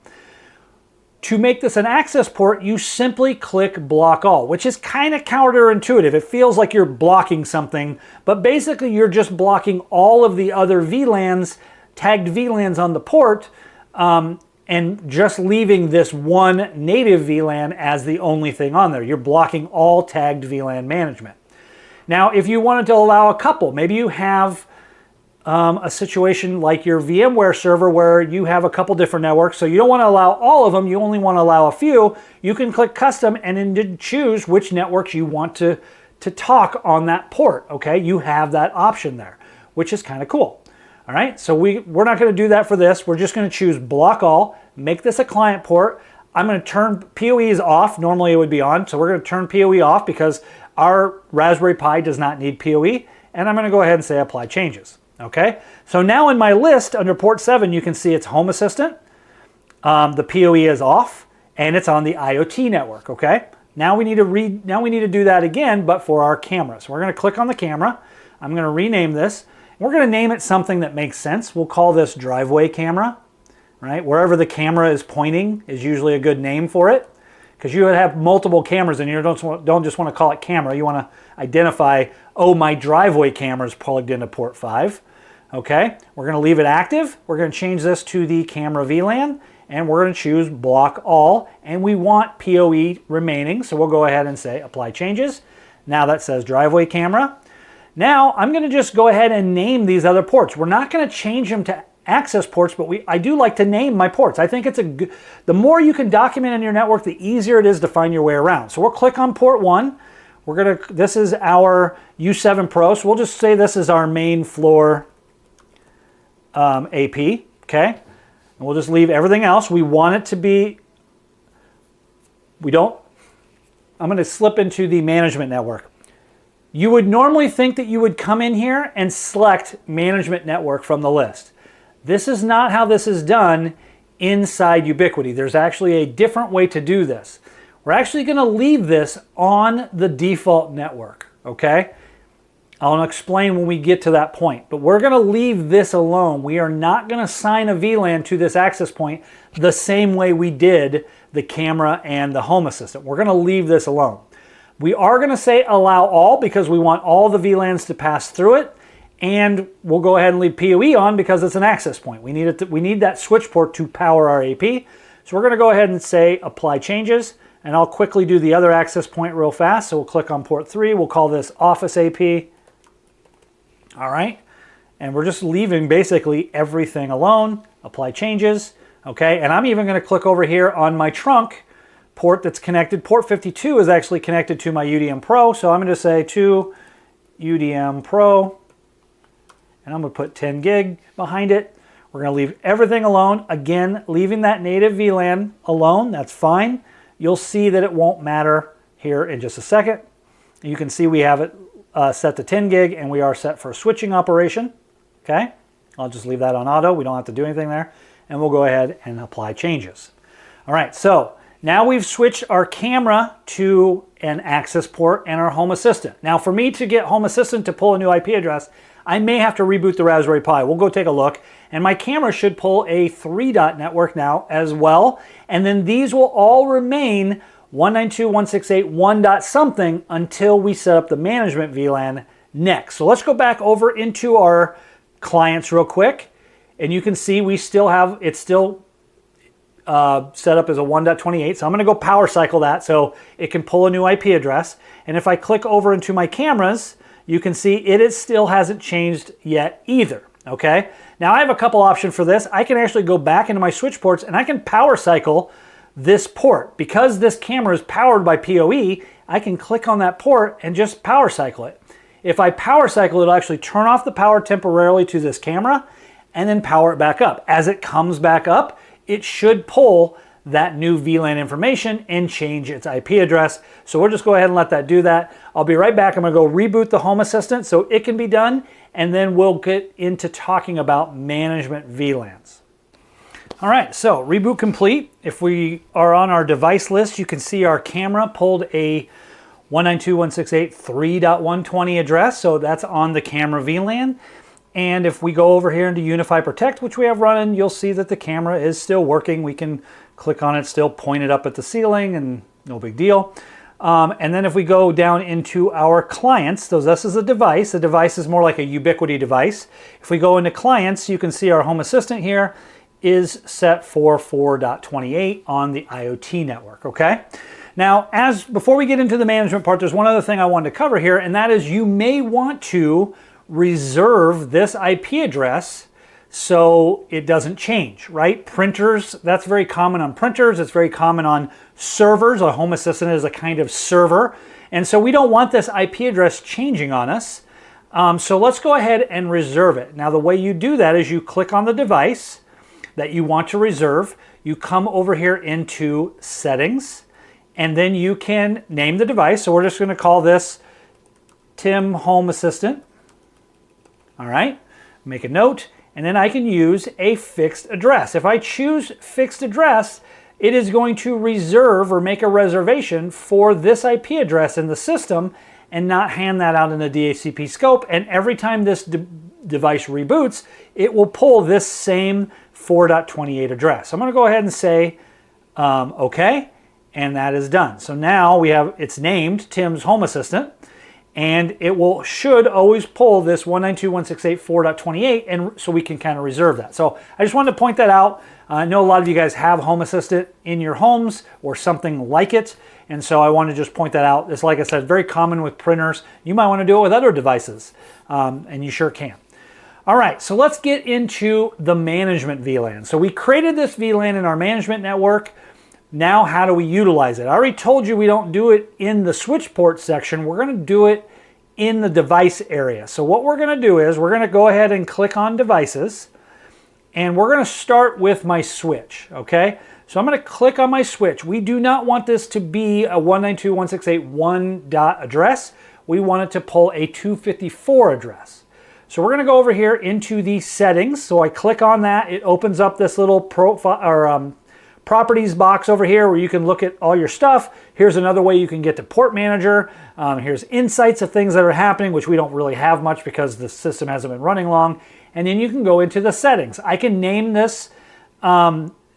[SPEAKER 1] To make this an access port, you simply click block all, which is kind of counterintuitive. It feels like you're blocking something, but basically you're just blocking all of the other VLANs, tagged VLANs on the port, and just leaving this one native VLAN as the only thing on there. You're blocking all tagged VLAN management. Now, if you wanted to allow a couple, maybe you have a situation like your VMware server where you have a couple different networks, so you don't want to allow all of them, you only want to allow a few, you can click custom and then choose which networks you want to talk on that port, okay? You have that option there, which is kind of cool. All right, so we're not going to do that for this. We're just going to choose block all, make this a client port. I'm going to turn PoEs off. Normally it would be on, so we're going to turn PoE off because our Raspberry Pi does not need PoE, and I'm going to go ahead and say apply changes. Okay, so now in my list under port 7, you can see it's home assistant. The PoE is off, and it's on the IoT network. Okay, now we need to do that again, but for our camera. So we're going to click on the camera. I'm going to rename this. We're going to name it something that makes sense. We'll call this driveway camera, right? Wherever the camera is pointing is usually a good name for it, because you would have multiple cameras and you don't just want to call it camera. You want to identify, oh, my driveway camera is plugged into port 5. Okay, we're going to leave it active. We're going to change this to the camera VLAN, and we're going to choose block all, and we want PoE remaining, so we'll go ahead and say apply changes. Now that says driveway camera. Now I'm going to just go ahead and name these other ports. We're not going to change them to access ports, but I do like to name my ports. I think the more you can document in your network, the easier it is to find your way around. So we'll click on port 1. This is our U7 Pro, so we'll just say this is our main floor AP, okay? And we'll just leave everything else. We want it to be, I'm going to slip into the management network. You would normally think that you would come in here and select management network from the list. This is not how this is done inside Ubiquiti. There's actually a different way to do this. We're actually going to leave this on the default network, okay? I'll explain when we get to that point, but we're going to leave this alone. We are not going to assign a VLAN to this access point the same way we did the camera and the home assistant. We're going to leave this alone. We are going to say allow all because we want all the VLANs to pass through it, and we'll go ahead and leave PoE on because it's an access point. We need that switch port to power our AP. So we're going to go ahead and say apply changes, and I'll quickly do the other access point real fast. So we'll click on port 3. We'll call this Office AP. All right, and we're just leaving basically everything alone. Apply changes, okay? And I'm even going to click over here on my trunk port that's connected. Port 52 is actually connected to my UDM Pro, so I'm going to say to UDM Pro, and I'm going to put 10 gig behind it. We're going to leave everything alone. Again, leaving that native VLAN alone, that's fine. You'll see that it won't matter here in just a second. You can see we have it set to 10 gig and we are set for a switching operation. Okay, I'll just leave that on auto. We don't have to do anything there. And we'll go ahead and apply changes. All right, so now we've switched our camera to an access port and our Home Assistant. Now for me to get Home Assistant to pull a new IP address, I may have to reboot the Raspberry Pi. We'll go take a look. And my camera should pull a 3-dot network now as well. And then these will all remain 192.168.1. something until we set up the Management VLAN next. So let's go back over into our clients real quick. And you can see we still have, it's still set up as a 1.28. So I'm going to go power cycle that so it can pull a new IP address. And if I click over into my cameras, you can see it still hasn't changed yet either. Okay. Now I have a couple options for this. I can actually go back into my switch ports and I can power cycle this port. Because this camera is powered by PoE, I can click on that port and just power cycle it. If I power cycle, it'll actually turn off the power temporarily to this camera and then power it back up. As it comes back up, it should pull that new VLAN information and change its IP address. So we'll just go ahead and let that do that. I'll be right back. I'm going to go reboot the Home Assistant so it can be done, and then we'll get into talking about Management VLANs. All right, so reboot complete. If we are on our device list, you can see our camera pulled a 192.168.3.120 address, so that's on the camera VLAN. And if we go over here into Unifi Protect, which we have running, you'll see that the camera is still working. We can click on it, still point it up at the ceiling, and no big deal. And then if we go down into our clients, so this is a device. A device is more like a Ubiquiti device. If we go into clients, you can see our Home Assistant here is set for 4.28 on the IoT network, okay? Now, before we get into the management part, there's one other thing I wanted to cover here, and that is you may want to reserve this IP address so it doesn't change, right? Printers, that's very common on printers. It's very common on servers. A Home Assistant is a kind of server. And so we don't want this IP address changing on us. So let's go ahead and reserve it. Now, the way you do that is you click on the device that you want to reserve. You come over here into Settings, and then you can name the device. So we're just going to call this Tim Home Assistant. All right, make a note. And then I can use a fixed address. If I choose fixed address, it is going to reserve or make a reservation for this IP address in the system and not hand that out in a DHCP scope. And every time this device reboots, it will pull this same 4.28 address. I'm going to go ahead and say OK, and that is done. So now it's named Tim's Home Assistant. And it should always pull this 192.168.4.28, and so we can kind of reserve that. So I just wanted to point that out. I know a lot of you guys have Home Assistant in your homes or something like it, and so I want to just point that out. It's, like I said, very common with printers. You might want to do it with other devices, and you sure can. All right, so let's get into the Management VLAN. So we created this VLAN in our management network. Now, how do we utilize it? I already told you we don't do it in the Switchport section. We're going to do it in the device area. So what we're going to do is we're going to go ahead and click on Devices, and we're going to start with my switch, okay? So I'm going to click on my switch. We do not want this to be a 192.168.1 dot address. We want it to pull a 254 address. So we're going to go over here into the settings. So I click on that. It opens up this little profile or properties box over here where you can look at all your stuff. Here's another way you can get to Port Manager. Here's insights of things that are happening, which we don't really have much because the system hasn't been running long. And then you can go into the settings. I can name this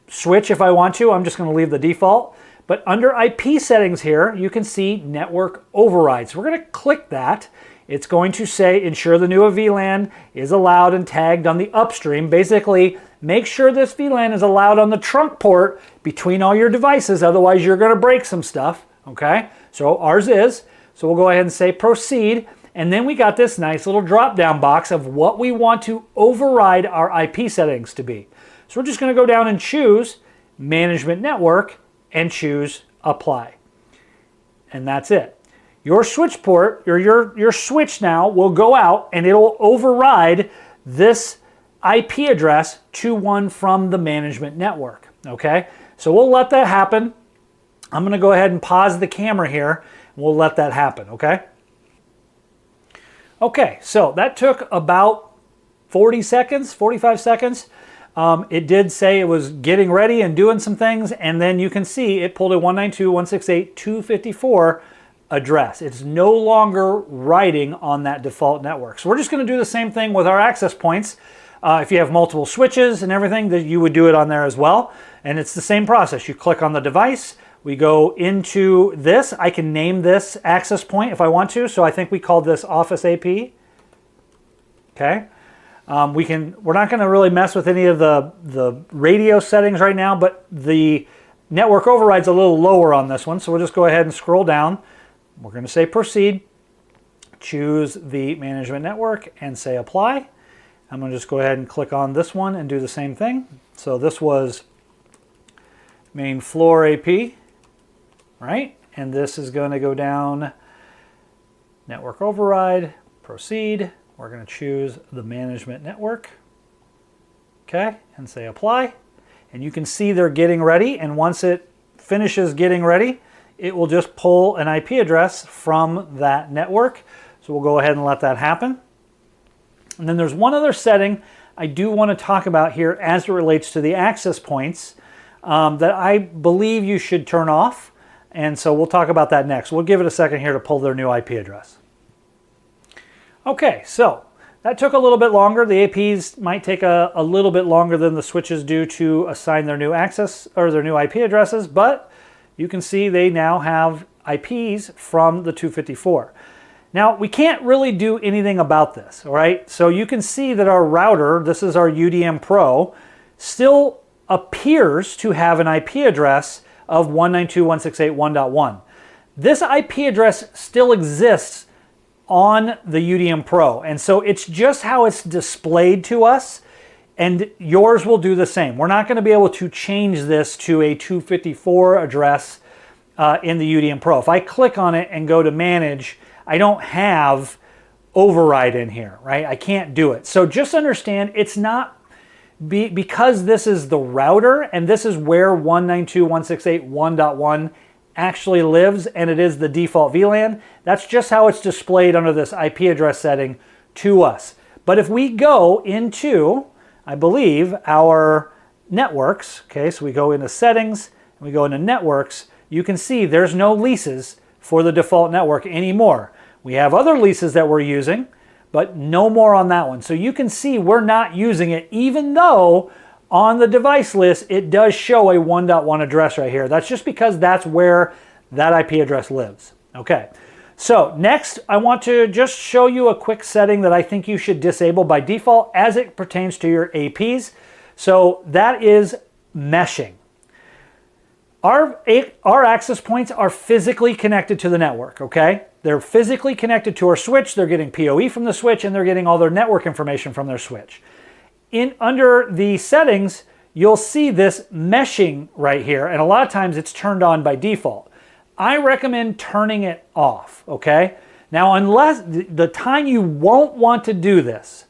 [SPEAKER 1] switch if I want to. I'm just going to leave the default. But under IP settings here, you can see network overrides. We're going to click that. It's going to say ensure the new VLAN is allowed and tagged on the upstream. Basically, make sure this VLAN is allowed on the trunk port between all your devices, otherwise you're going to break some stuff, okay? So ours is. So we'll go ahead and say proceed, and then we got this nice little drop-down box of what we want to override our IP settings to be. So we're just going to go down and choose Management Network and choose Apply. And that's it. Your switch port, or your switch now will go out and it'll override this IP address to one from the management network, okay? So we'll let that happen. I'm gonna go ahead and pause the camera here, and we'll let that happen, okay? Okay, so that took about 40 seconds, 45 seconds. It did say it was getting ready and doing some things, and then you can see it pulled a 192.168.254 address. It's no longer writing on that default network. So we're just going to do the same thing with our access points. If you have multiple switches and everything, that you would do it on there as well. And it's the same process. You click on the device. We go into this. I can name this access point if I want to. So I think we called this Office AP. Okay. We're not going to really mess with any of the radio settings right now, but the network override's a little lower on this one. So we'll just go ahead and scroll down. We're going to say proceed, choose the management network and say apply. I'm going to just go ahead and click on this one and do the same thing. So this was main floor AP, right? And this is going to go down network override, proceed. We're going to choose the management network, okay, and say apply. And you can see they're getting ready. And once it finishes getting ready, it will just pull an IP address from that network. So we'll go ahead and let that happen. And then there's one other setting I do want to talk about here as it relates to the access points that I believe you should turn off. And so we'll talk about that next. We'll give it a second here to pull their new IP address. Okay, so that took a little bit longer. The APs might take a little bit longer than the switches do to assign their new access or their new IP addresses, but you can see they now have IPs from the 254. Now, we can't really do anything about this, all right? So you can see that our router, this is our UDM Pro, still appears to have an IP address of 192.168.1.1. This IP address still exists on the UDM Pro, and so it's just how it's displayed to us, and yours will do the same. We're not going to be able to change this to a 254 address in the UDM Pro. If I click on it and go to manage, I don't have override in here, right? I can't do it. So just understand it's not because this is the router and this is where 192.168.1.1 actually lives and it is the default VLAN. That's just how it's displayed under this IP address setting to us. But if we go into, I believe, our networks, okay, so we go into settings and we go into networks, you can see there's no leases for the default network anymore. We have other leases that we're using, but no more on that one. So you can see we're not using it, even though on the device list, it does show a 1.1 address right here. That's just because that's where that IP address lives. Okay, so next I want to just show you a quick setting that I think you should disable by default as it pertains to your APs. So that is meshing. Our access points are physically connected to the network, okay? They're physically connected to our switch, they're getting PoE from the switch, and they're getting all their network information from their switch. Under the settings, you'll see this meshing right here, and a lot of times it's turned on by default. I recommend turning it off, okay? Now, unless the time you won't want to do this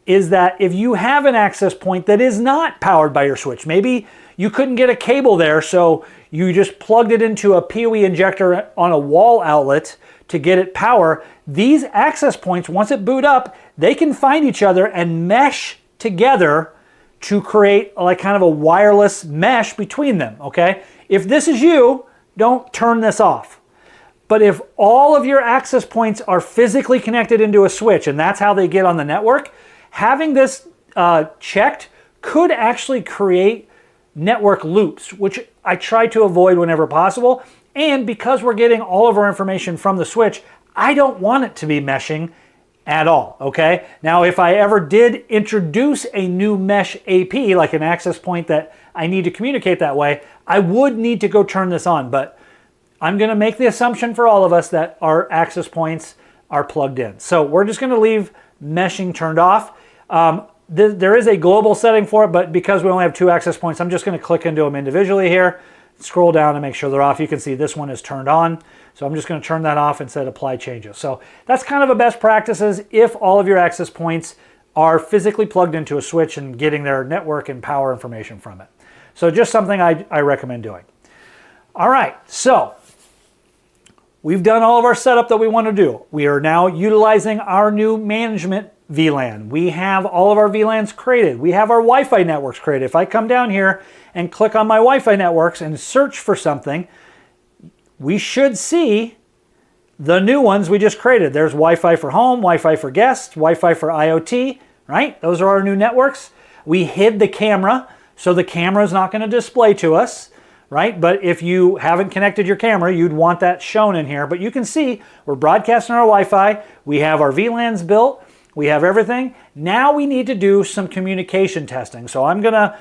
[SPEAKER 1] is that if you have an access point that is not powered by your switch, maybe you couldn't get a cable there, so you just plugged it into a PoE injector on a wall outlet to get it power. These access points, once it boot up, they can find each other and mesh together to create like kind of a wireless mesh between them, okay? If this is you, don't turn this off. But if all of your access points are physically connected into a switch and that's how they get on the network, having this checked could actually create network loops, which I try to avoid whenever possible. And because we're getting all of our information from the switch, I don't want it to be meshing at all, okay? Now, if I ever did introduce a new mesh AP, like an access point that I need to communicate that way, I would need to go turn this on, but I'm gonna make the assumption for all of us that our access points are plugged in. So we're just gonna leave meshing turned off. There is a global setting for it, but because we only have 2 access points, I'm just gonna click into them individually here, scroll down and make sure they're off. You can see this one is turned on. So I'm just gonna turn that off and set apply changes. So that's kind of a best practices if all of your access points are physically plugged into a switch and getting their network and power information from it. So just something I recommend doing. All right, so we've done all of our setup that we want to do. We are now utilizing our new Management VLAN. We have all of our VLANs created. We have our Wi-Fi networks created. If I come down here and click on my Wi-Fi networks and search for something, we should see the new ones we just created. There's Wi-Fi for home, Wi-Fi for guests, Wi-Fi for IoT, right? Those are our new networks. We hid the camera, so the camera is not going to display to us, right? But if you haven't connected your camera, you'd want that shown in here. But you can see we're broadcasting our Wi-Fi. We have our VLANs built. We have everything. Now we need to do some communication testing. So I'm going to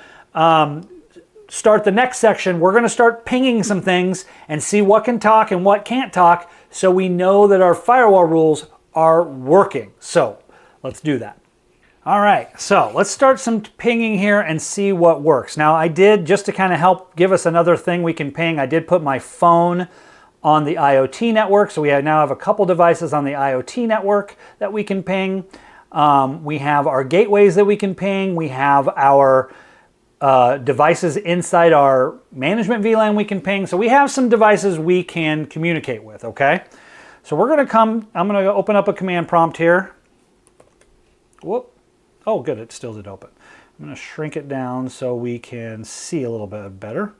[SPEAKER 1] start the next section. We're going to start pinging some things and see what can talk and what can't talk, so we know that our firewall rules are working. So let's do that. All right, so let's start some pinging here and see what works. Now I did, just to kind of help give us another thing we can ping, I did put my phone on the IoT network. So we now have a couple devices on the IoT network that we can ping. We have our gateways that we can ping. We have our devices inside our Management VLAN we can ping. So we have some devices we can communicate with, okay? So we're going to I'm going to open up a command prompt here. Whoop. Oh, good, it still did open. I'm going to shrink it down so we can see a little bit better.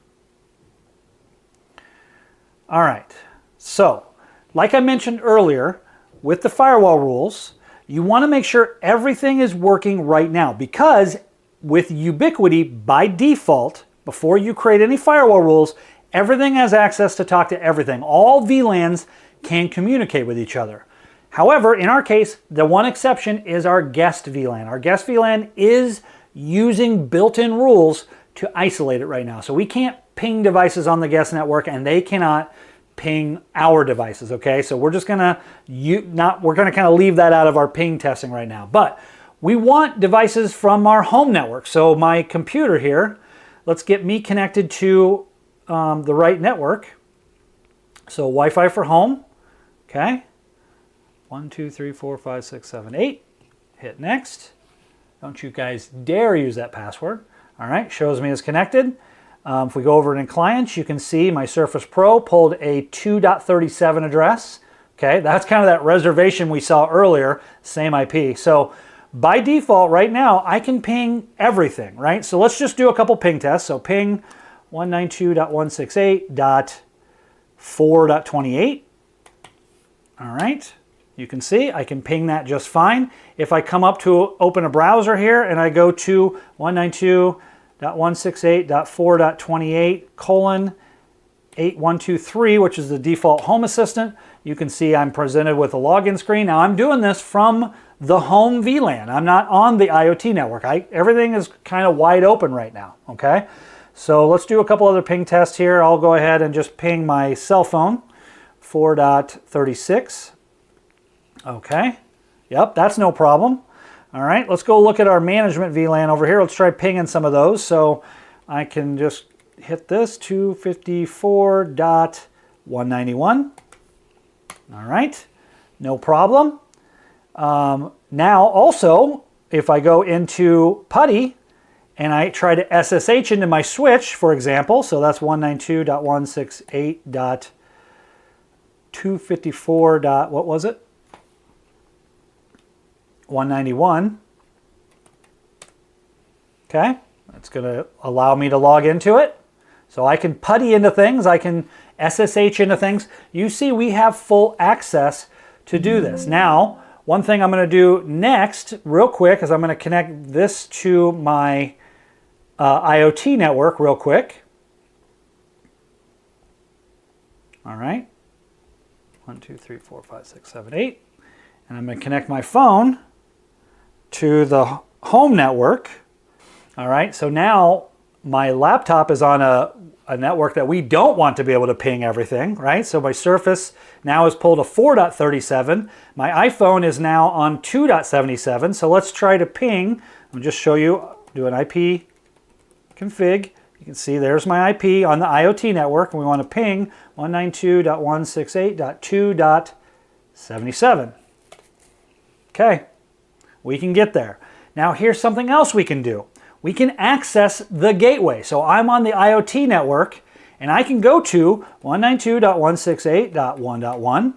[SPEAKER 1] All right, so like I mentioned earlier, with the firewall rules, you want to make sure everything is working right now, because with Ubiquity, by default, before you create any firewall rules, everything has access to talk to everything. All VLANs can communicate with each other. However, in our case, the one exception is our guest VLAN. Our guest VLAN is using built-in rules to isolate it right now. So we can't ping devices on the guest network, and they cannot ping our devices, okay? So we're just gonna we're gonna kind of leave that out of our ping testing right now. But we want devices from our home network. So my computer here, let's get me connected to the right network. So Wi-Fi for home, okay? 1, 2, 3, 4, 5, 6, 7, 8. Hit next. Don't you guys dare use that password. All right, shows me it's connected. If we go over in clients, you can see my Surface Pro pulled a 2.37 address. Okay, that's kind of that reservation we saw earlier, same IP. So by default right now, I can ping everything, right? So let's just do a couple ping tests. So ping 192.168.4.28. All right, you can see I can ping that just fine. If I come up to open a browser here and I go to 192.168.4.28:8123, which is the default home assistant, you can see I'm presented with a login screen. Now I'm doing this from the home VLAN. I'm not on the IoT network. Everything is kind of wide open right now, okay? So let's do a couple other ping tests here. I'll go ahead and just ping my cell phone, 4.36. Okay, yep, that's no problem. All right, let's go look at our Management VLAN over here. Let's try pinging some of those. So I can just hit this, 254.191. All right, no problem. Now also, if I go into PuTTY and I try to SSH into my switch, for example, so that's 192.168.254. What was it? 191. Okay, that's going to allow me to log into it. So I can PuTTY into things, I can SSH into things. You see we have full access to do this. Now, one thing I'm going to do next, real quick, is I'm going to connect this to my IoT network real quick. All right, 1, 2, 3, 4, 5, 6, 7, 8. And I'm going to connect my phone to the home network. All right, so now my laptop is on a network that we don't want to be able to ping everything, right? So my Surface now has pulled a 4.37. My iPhone is now on 2.77. So let's try to ping. I'll just show you, do an IP config. You can see there's my IP on the IoT network, and we want to ping 192.168.2.77. Okay, we can get there. Now here's something else we can do. We can access the gateway. So I'm on the IoT network and I can go to 192.168.1.1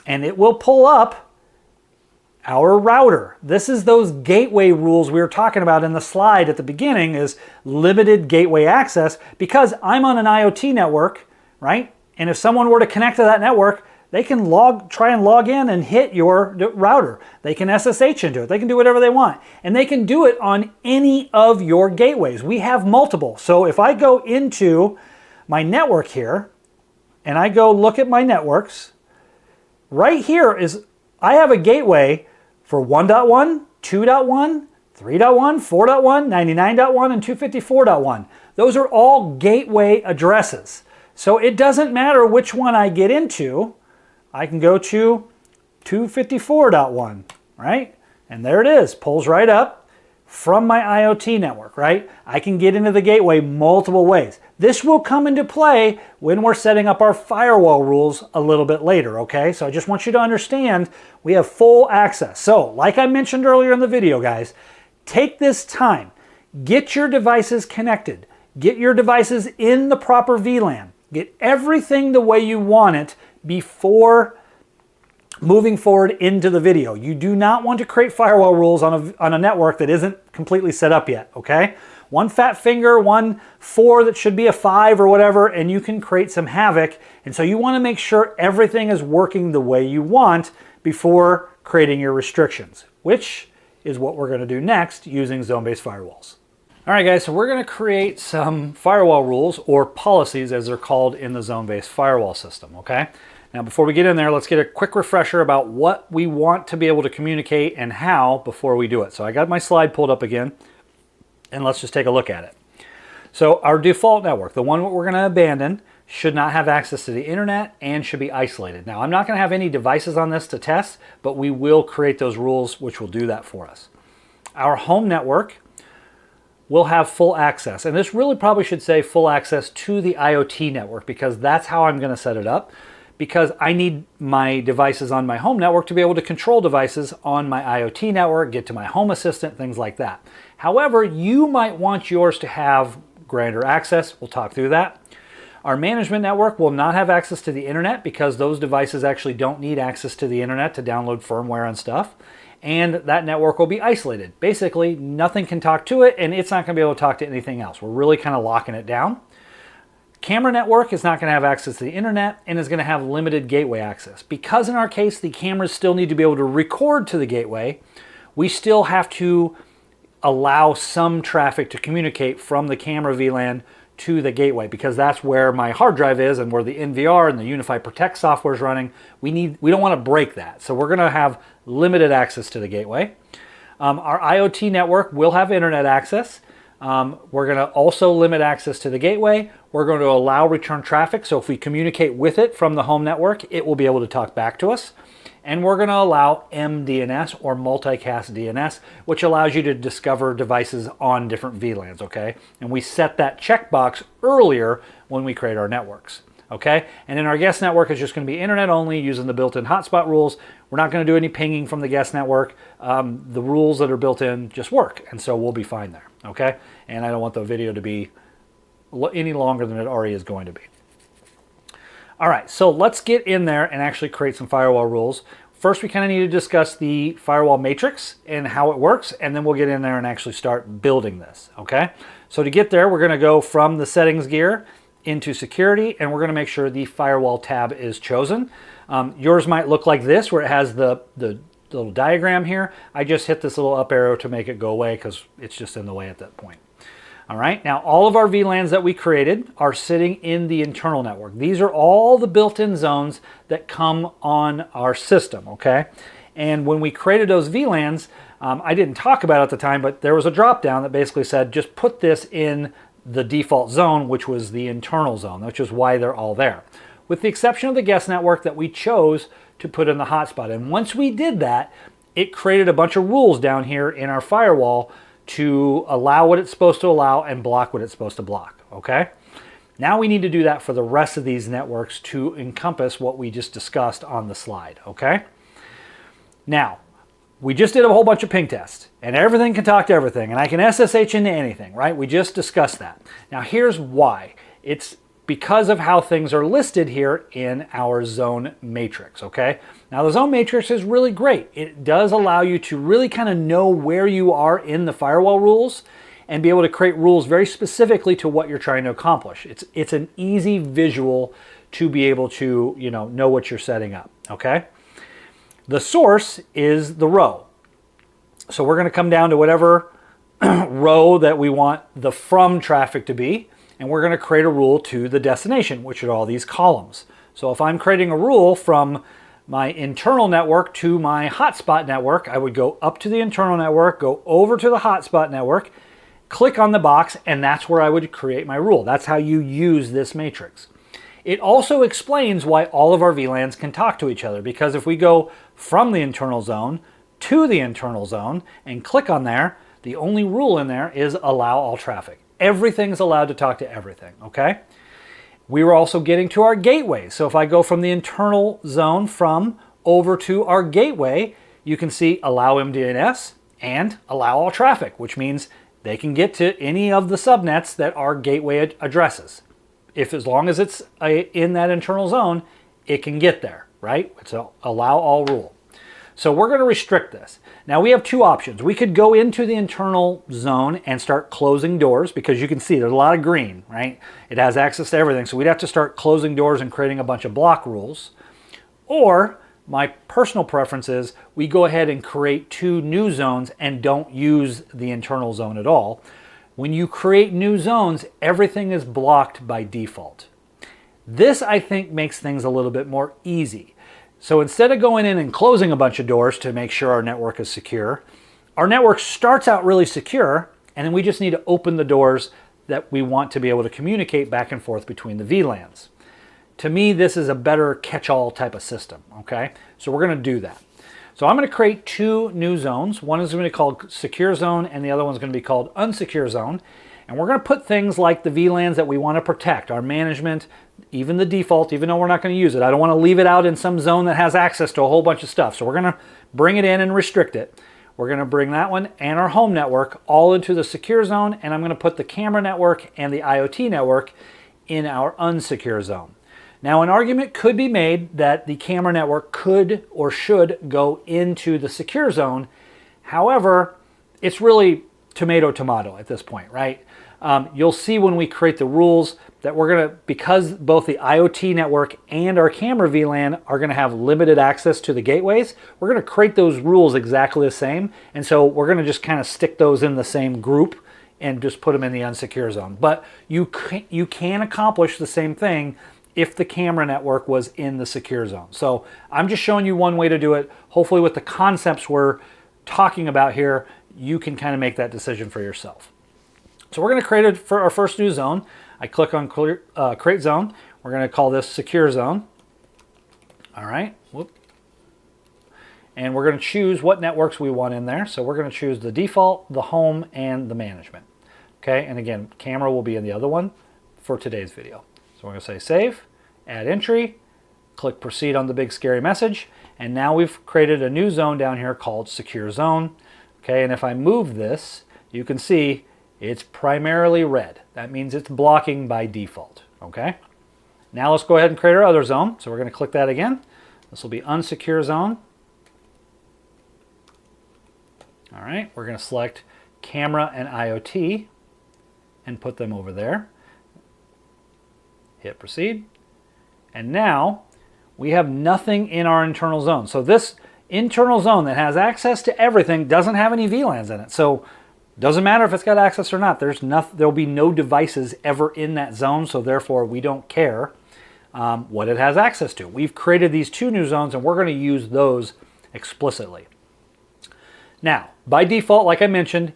[SPEAKER 1] and it will pull up our router. This is those gateway rules we were talking about in the slide at the beginning, is limited gateway access, because I'm on an IoT network, right? And if someone were to connect to that network, they can try and log in and hit your router. They can SSH into it. They can do whatever they want. And they can do it on any of your gateways. We have multiple. So if I go into my network here and I go look at my networks, right here is, I have a gateway for 1.1, 2.1, 3.1, 4.1, 99.1, and 254.1. Those are all gateway addresses. So it doesn't matter which one I get into. I can go to 254.1, right? And there it is, pulls right up from my IoT network, right? I can get into the gateway multiple ways. This will come into play when we're setting up our firewall rules a little bit later, okay? So I just want you to understand we have full access. So like I mentioned earlier in the video, guys, take this time, get your devices connected, get your devices in the proper VLAN, get everything the way you want it before moving forward into the video. You do not want to create firewall rules on a network that isn't completely set up yet, okay? One fat finger, 4 that should be a 5 or whatever, and you can create some havoc. And so you want to make sure everything is working the way you want before creating your restrictions, which is what we're going to do next using zone-based firewalls. All right, guys, so we're going to create some firewall rules, or policies as they're called in the zone-based firewall system, okay? Now, before we get in there, let's get a quick refresher about what we want to be able to communicate and how before we do it. So I got my slide pulled up again, and let's just take a look at it. So our default network, the one we're going to abandon, should not have access to the internet and should be isolated. Now, I'm not going to have any devices on this to test, but we will create those rules which will do that for us. Our home network will have full access, and this really probably should say full access to the IoT network, because that's how I'm going to set it up, because I need my devices on my home network to be able to control devices on my IoT network, get to my home assistant, things like that. However, you might want yours to have grander access. We'll talk through that. Our management network will not have access to the internet, because those devices actually don't need access to the internet to download firmware and stuff. And that network will be isolated. Basically, nothing can talk to it, and it's not going to be able to talk to anything else. We're really kind of locking it down. Camera network is not going to have access to the internet and is going to have limited gateway access. Because in our case, the cameras still need to be able to record to the gateway, we still have to allow some traffic to communicate from the camera VLAN to the gateway, because that's where my hard drive is and where the NVR and the Unifi Protect software is running. We don't want to break that. So we're going to have limited access to the gateway. Our IoT network will have internet access. We're going to also limit access to the gateway. We're going to allow return traffic. So if we communicate with it from the home network, it will be able to talk back to us. And we're going to allow MDNS, or multicast DNS, which allows you to discover devices on different VLANs, okay? And we set that checkbox earlier when we create our networks, okay? And in our guest network, it's just going to be internet only using the built-in hotspot rules. We're not going to do any pinging from the guest network. The rules that are built in just work, and so we'll be fine there, okay? And I don't want the video to be any longer than it already is going to be. All right, so let's get in there and actually create some firewall rules. First, we kind of need to discuss the firewall matrix and how it works, and then we'll get in there and actually start building this, okay? So to get there, we're going to go from the settings gear into security, and we're going to make sure the firewall tab is chosen. Yours might look like this, where it has the little diagram here. I just hit this little up arrow to make it go away because it's just in the way at that point. All right, now all of our VLANs that we created are sitting in the internal network. These are all the built-in zones that come on our system, okay? And when we created those VLANs, I didn't talk about it at the time, but there was a drop-down that basically said, just put this in the default zone, which was the internal zone, which is why they're all there. With the exception of the guest network that we chose to put in the hotspot. And once we did that, it created a bunch of rules down here in our firewall to allow what it's supposed to allow and block what it's supposed to block, okay? Now we need to do that for the rest of these networks to encompass what we just discussed on the slide, okay? Now, we just did a whole bunch of ping tests, and everything can talk to everything, and I can SSH into anything, right? We just discussed that. Now here's why. It's because of how things are listed here in our zone matrix, okay? Now the zone matrix is really great. It does allow you to really kind of know where you are in the firewall rules and be able to create rules very specifically to what you're trying to accomplish. It's an easy visual to be able to, know what you're setting up, okay? The source is the row. So we're going to come down to whatever row that we want the from traffic to be, and we're going to create a rule to the destination, which are all these columns. So if I'm creating a rule from my internal network to my hotspot network, I would go up to the internal network, go over to the hotspot network, click on the box, and that's where I would create my rule. That's how you use this matrix. It also explains why all of our VLANs can talk to each other, because if we go from the internal zone to the internal zone and click on there, the only rule in there is allow all traffic. Everything's allowed to talk to everything, okay? We were also getting to our gateway. So if I go from the internal zone from over to our gateway, you can see allow MDNS and allow all traffic, which means they can get to any of the subnets that our gateway addresses. As long as it's in that internal zone, it can get there, right? It's an allow all rule. So we're going to restrict this. Now we have two options. We could go into the internal zone and start closing doors, because you can see there's a lot of green, right? It has access to everything. So we'd have to start closing doors and creating a bunch of block rules. Or my personal preference is we go ahead and create two new zones and don't use the internal zone at all. When you create new zones, everything is blocked by default. This, I think, makes things a little bit more easy. So instead of going in and closing a bunch of doors to make sure our network is secure, our network starts out really secure, and then we just need to open the doors that we want to be able to communicate back and forth between the VLANs. To me, this is a better catch-all type of system, okay? So we're going to do that. So I'm going to create two new zones. One is going to be called Secure Zone, and the other one's going to be called Unsecure Zone. And we're going to put things like the VLANs that we want to protect, our management, even the default, even though we're not going to use it. I don't want to leave it out in some zone that has access to a whole bunch of stuff. So we're going to bring it in and restrict it. We're going to bring that one and our home network all into the secure zone, and I'm going to put the camera network and the IoT network in our unsecure zone. Now, an argument could be made that the camera network could or should go into the secure zone. However, it's really tomato at this point, right? You'll see when we create the rules that we're going to, because both the IoT network and our camera VLAN are going to have limited access to the gateways, we're going to create those rules exactly the same. And so we're going to just kind of stick those in the same group and just put them in the unsecure zone. But you can accomplish the same thing if the camera network was in the secure zone. So I'm just showing you one way to do it. Hopefully with the concepts we're talking about here, you can kind of make that decision for yourself. So we're going to create it for our first new zone. I click on Create Zone. We're going to call this Secure Zone. All right. Whoop. And we're going to choose what networks we want in there. So we're going to choose the default, the home, and the management. Okay, and again, camera will be in the other one for today's video. So we're going to say Save, Add Entry, click Proceed on the big scary message, and now we've created a new zone down here called Secure Zone. Okay, and if I move this, you can see it's primarily red. That means it's blocking by default, okay? Now let's go ahead and create our other zone. So we're going to click that again. This will be Unsecure Zone. All right, we're going to select Camera and IoT and put them over there. Hit Proceed. And now we have nothing in our internal zone. So this internal zone that has access to everything doesn't have any VLANs in it. So doesn't matter if it's got access or not. There'll be no devices ever in that zone, so therefore we don't care what it has access to. We've created these two new zones, and we're going to use those explicitly. Now, by default, like I mentioned,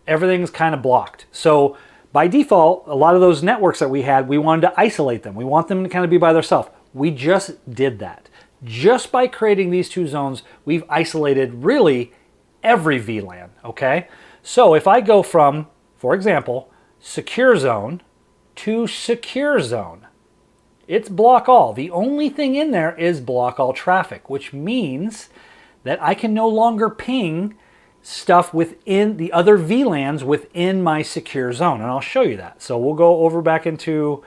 [SPEAKER 1] everything's kind of blocked. So by default, a lot of those networks that we had, we wanted to isolate them. We want them to kind of be by themselves. We just did that. Just by creating these two zones, we've isolated really every VLAN, okay? So if I go from, for example, Secure Zone to Secure Zone, it's block all. The only thing in there is block all traffic, which means that I can no longer ping stuff within the other VLANs within my secure zone. And I'll show you that. So we'll go over back into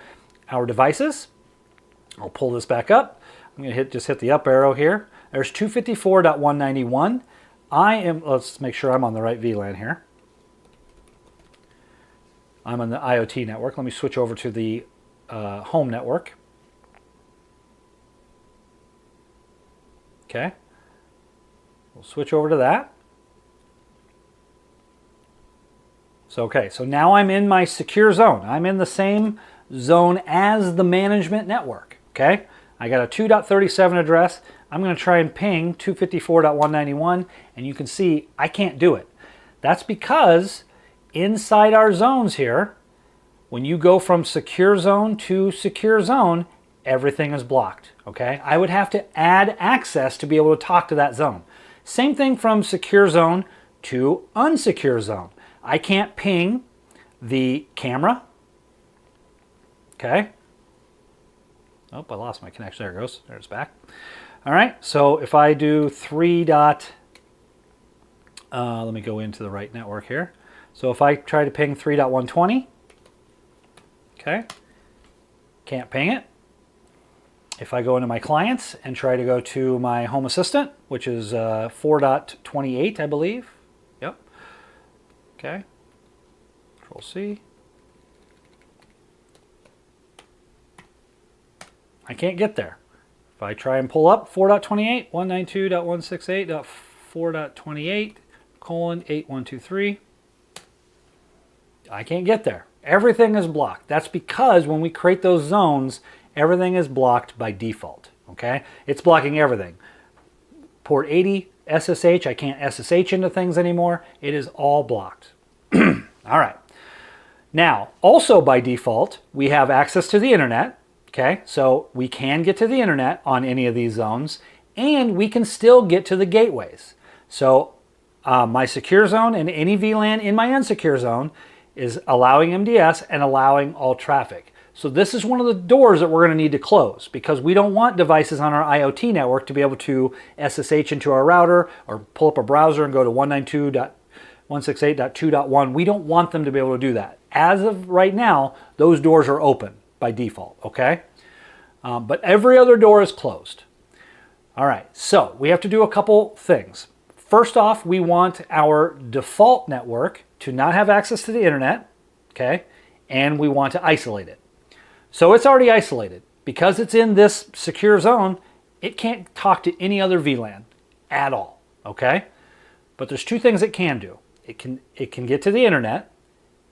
[SPEAKER 1] our devices. I'll pull this back up. I'm going to just hit the up arrow here. There's 254.191. Let's make sure I'm on the right VLAN here. I'm on the IoT network. Let me switch over to the home network. Okay. We'll switch over to that. So, okay, so now I'm in my secure zone. I'm in the same zone as the management network, okay? I got a 2.37 address. I'm going to try and ping 254.191, and you can see I can't do it. That's because inside our zones here, when you go from secure zone to secure zone, everything is blocked, okay? I would have to add access to be able to talk to that zone. Same thing from secure zone to unsecure zone. I can't ping the camera, okay? Oh, I lost my connection. There it goes. There it's back. All right, so if I do let me go into the right network here. So if I try to ping 3.120, okay, can't ping it. If I go into my clients and try to go to my home assistant, which is 4.28, I believe. Yep. Okay. Control C. I can't get there. If I try and pull up 4.28, 192.168.4.28:8123, I can't get there. Everything is blocked. That's because when we create those zones, everything is blocked by default, okay? It's blocking everything. Port 80, SSH, I can't SSH into things anymore. It is all blocked. All right. Now, also by default, we have access to the internet, okay? So we can get to the internet on any of these zones, and we can still get to the gateways. So my secure zone and any VLAN in my unsecure zone is allowing MDS and allowing all traffic. So this is one of the doors that we're going to need to close because we don't want devices on our IoT network to be able to SSH into our router or pull up a browser and go to 192.168.2.1. We don't want them to be able to do that. As of right now, those doors are open by default, okay? But every other door is closed. All right, so we have to do a couple things. First off, we want our default network to not have access to the internet, okay? And we want to isolate it. So it's already isolated. Because it's in this secure zone, it can't talk to any other VLAN at all, okay? But there's two things it can do. It can get to the internet,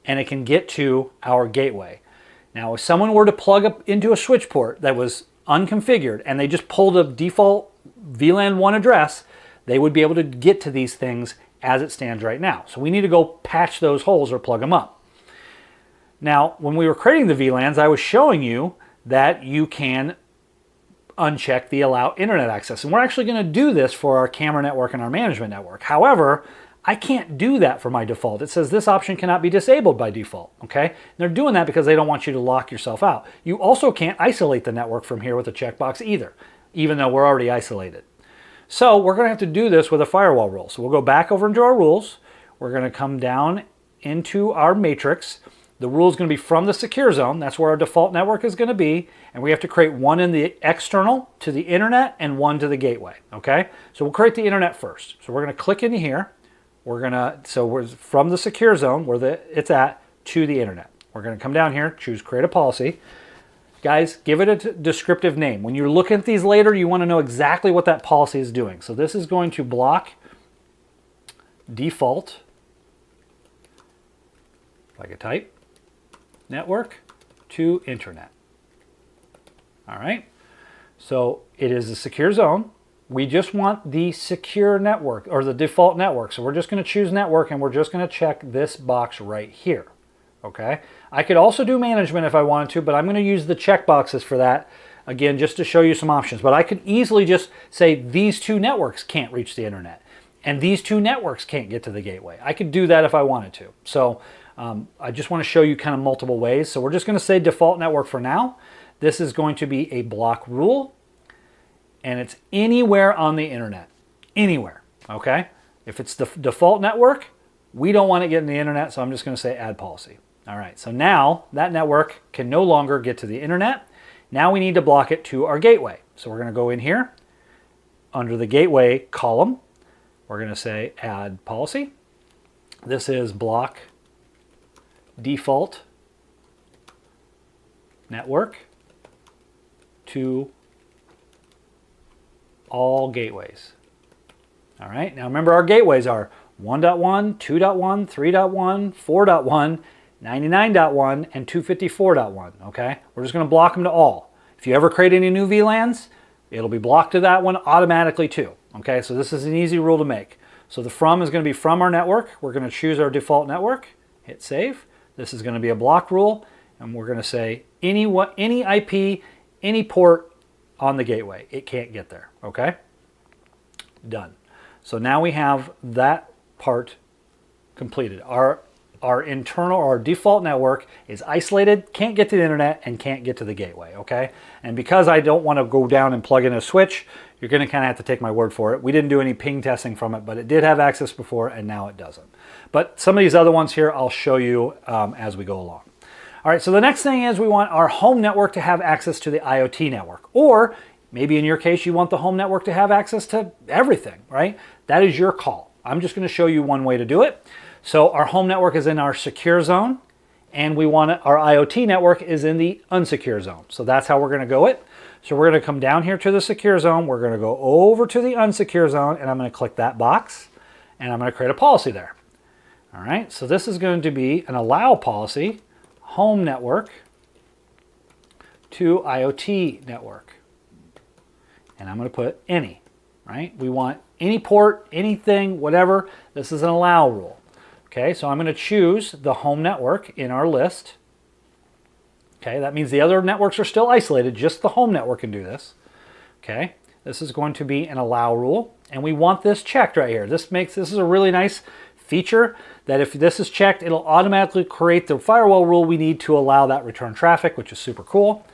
[SPEAKER 1] and it can get to our gateway. Now, if someone were to plug up into a switch port that was unconfigured, and they just pulled a default VLAN 1 address, they would be able to get to these things as it stands right now. So we need to go patch those holes or plug them up. Now, when we were creating the VLANs, I was showing you that you can uncheck the allow internet access. And we're actually going to do this for our camera network and our management network. However, I can't do that for my default. It says this option cannot be disabled by default, okay? And they're doing that because they don't want you to lock yourself out. You also can't isolate the network from here with a checkbox either, even though we're already isolated. So we're going to have to do this with a firewall rule. So we'll go back over into our rules. We're going to come down into our matrix. The rule is going to be from the secure zone. That's where our default network is going to be. And we have to create one in the external to the internet and one to the gateway, okay? So we'll create the internet first. So we're going to click into here. We're from the secure zone where it's at to the internet. We're going to come down here, choose create a policy. Guys, give it a descriptive name. When you're looking at these later, you want to know exactly what that policy is doing. So this is going to block default, if I could type, network to internet. All right. So it is a secure zone. We just want the secure network or the default network. So we're just going to choose network and we're just going to check this box right here. Okay. I could also do management if I wanted to, but I'm going to use the check boxes for that. Again, just to show you some options. But I could easily just say these two networks can't reach the internet and these two networks can't get to the gateway. I could do that if I wanted to. So I just want to show you kind of multiple ways. So we're just going to say default network for now. This is going to be a block rule. And it's anywhere on the internet. anywhere, okay? If it's the default network, we don't want it getting the internet, so I'm just going to say add policy. All right, so now that network can no longer get to the internet. Now we need to block it to our gateway. So we're going to go in here under the gateway column. We're going to say add policy. This is block default network to all gateways. All right, now remember our gateways are 1.1, 2.1, 3.1, 4.1, 99.1, and 254.1, okay? We're just going to block them to all. If you ever create any new VLANs, it'll be blocked to that one automatically too, okay? So this is an easy rule to make. So the from is going to be from our network. We're going to choose our default network, hit save. This is going to be a block rule, and we're going to say any IP, any port on the gateway. It can't get there, okay? Done. So now we have that part completed. Our internal, our default network is isolated, can't get to the internet, and can't get to the gateway, okay? And because I don't want to go down and plug in a switch, you're going to kind of have to take my word for it. We didn't do any ping testing from it, but it did have access before, and now it doesn't. But some of these other ones here, I'll show you as we go along. All right, so the next thing is we want our home network to have access to the IoT network, or maybe in your case, you want the home network to have access to everything, right? That is your call. I'm just going to show you one way to do it. So our home network is in our secure zone, and we want our IoT network is in the unsecure zone. So that's how we're going to go it. So we're going to come down here to the secure zone. We're going to go over to the unsecure zone, and I'm going to click that box, and I'm going to create a policy there. All right, so this is going to be an allow policy, home network to IoT network. And I'm going to put any, right? We want any port, anything, whatever. This is an allow rule. Okay, so I'm going to choose the home network in our list. Okay, that means the other networks are still isolated. Just the home network can do this. Okay, this is going to be an allow rule, and we want this checked right here. This is a really nice feature that if this is checked, it'll automatically create the firewall rule we need to allow that return traffic, which is super cool.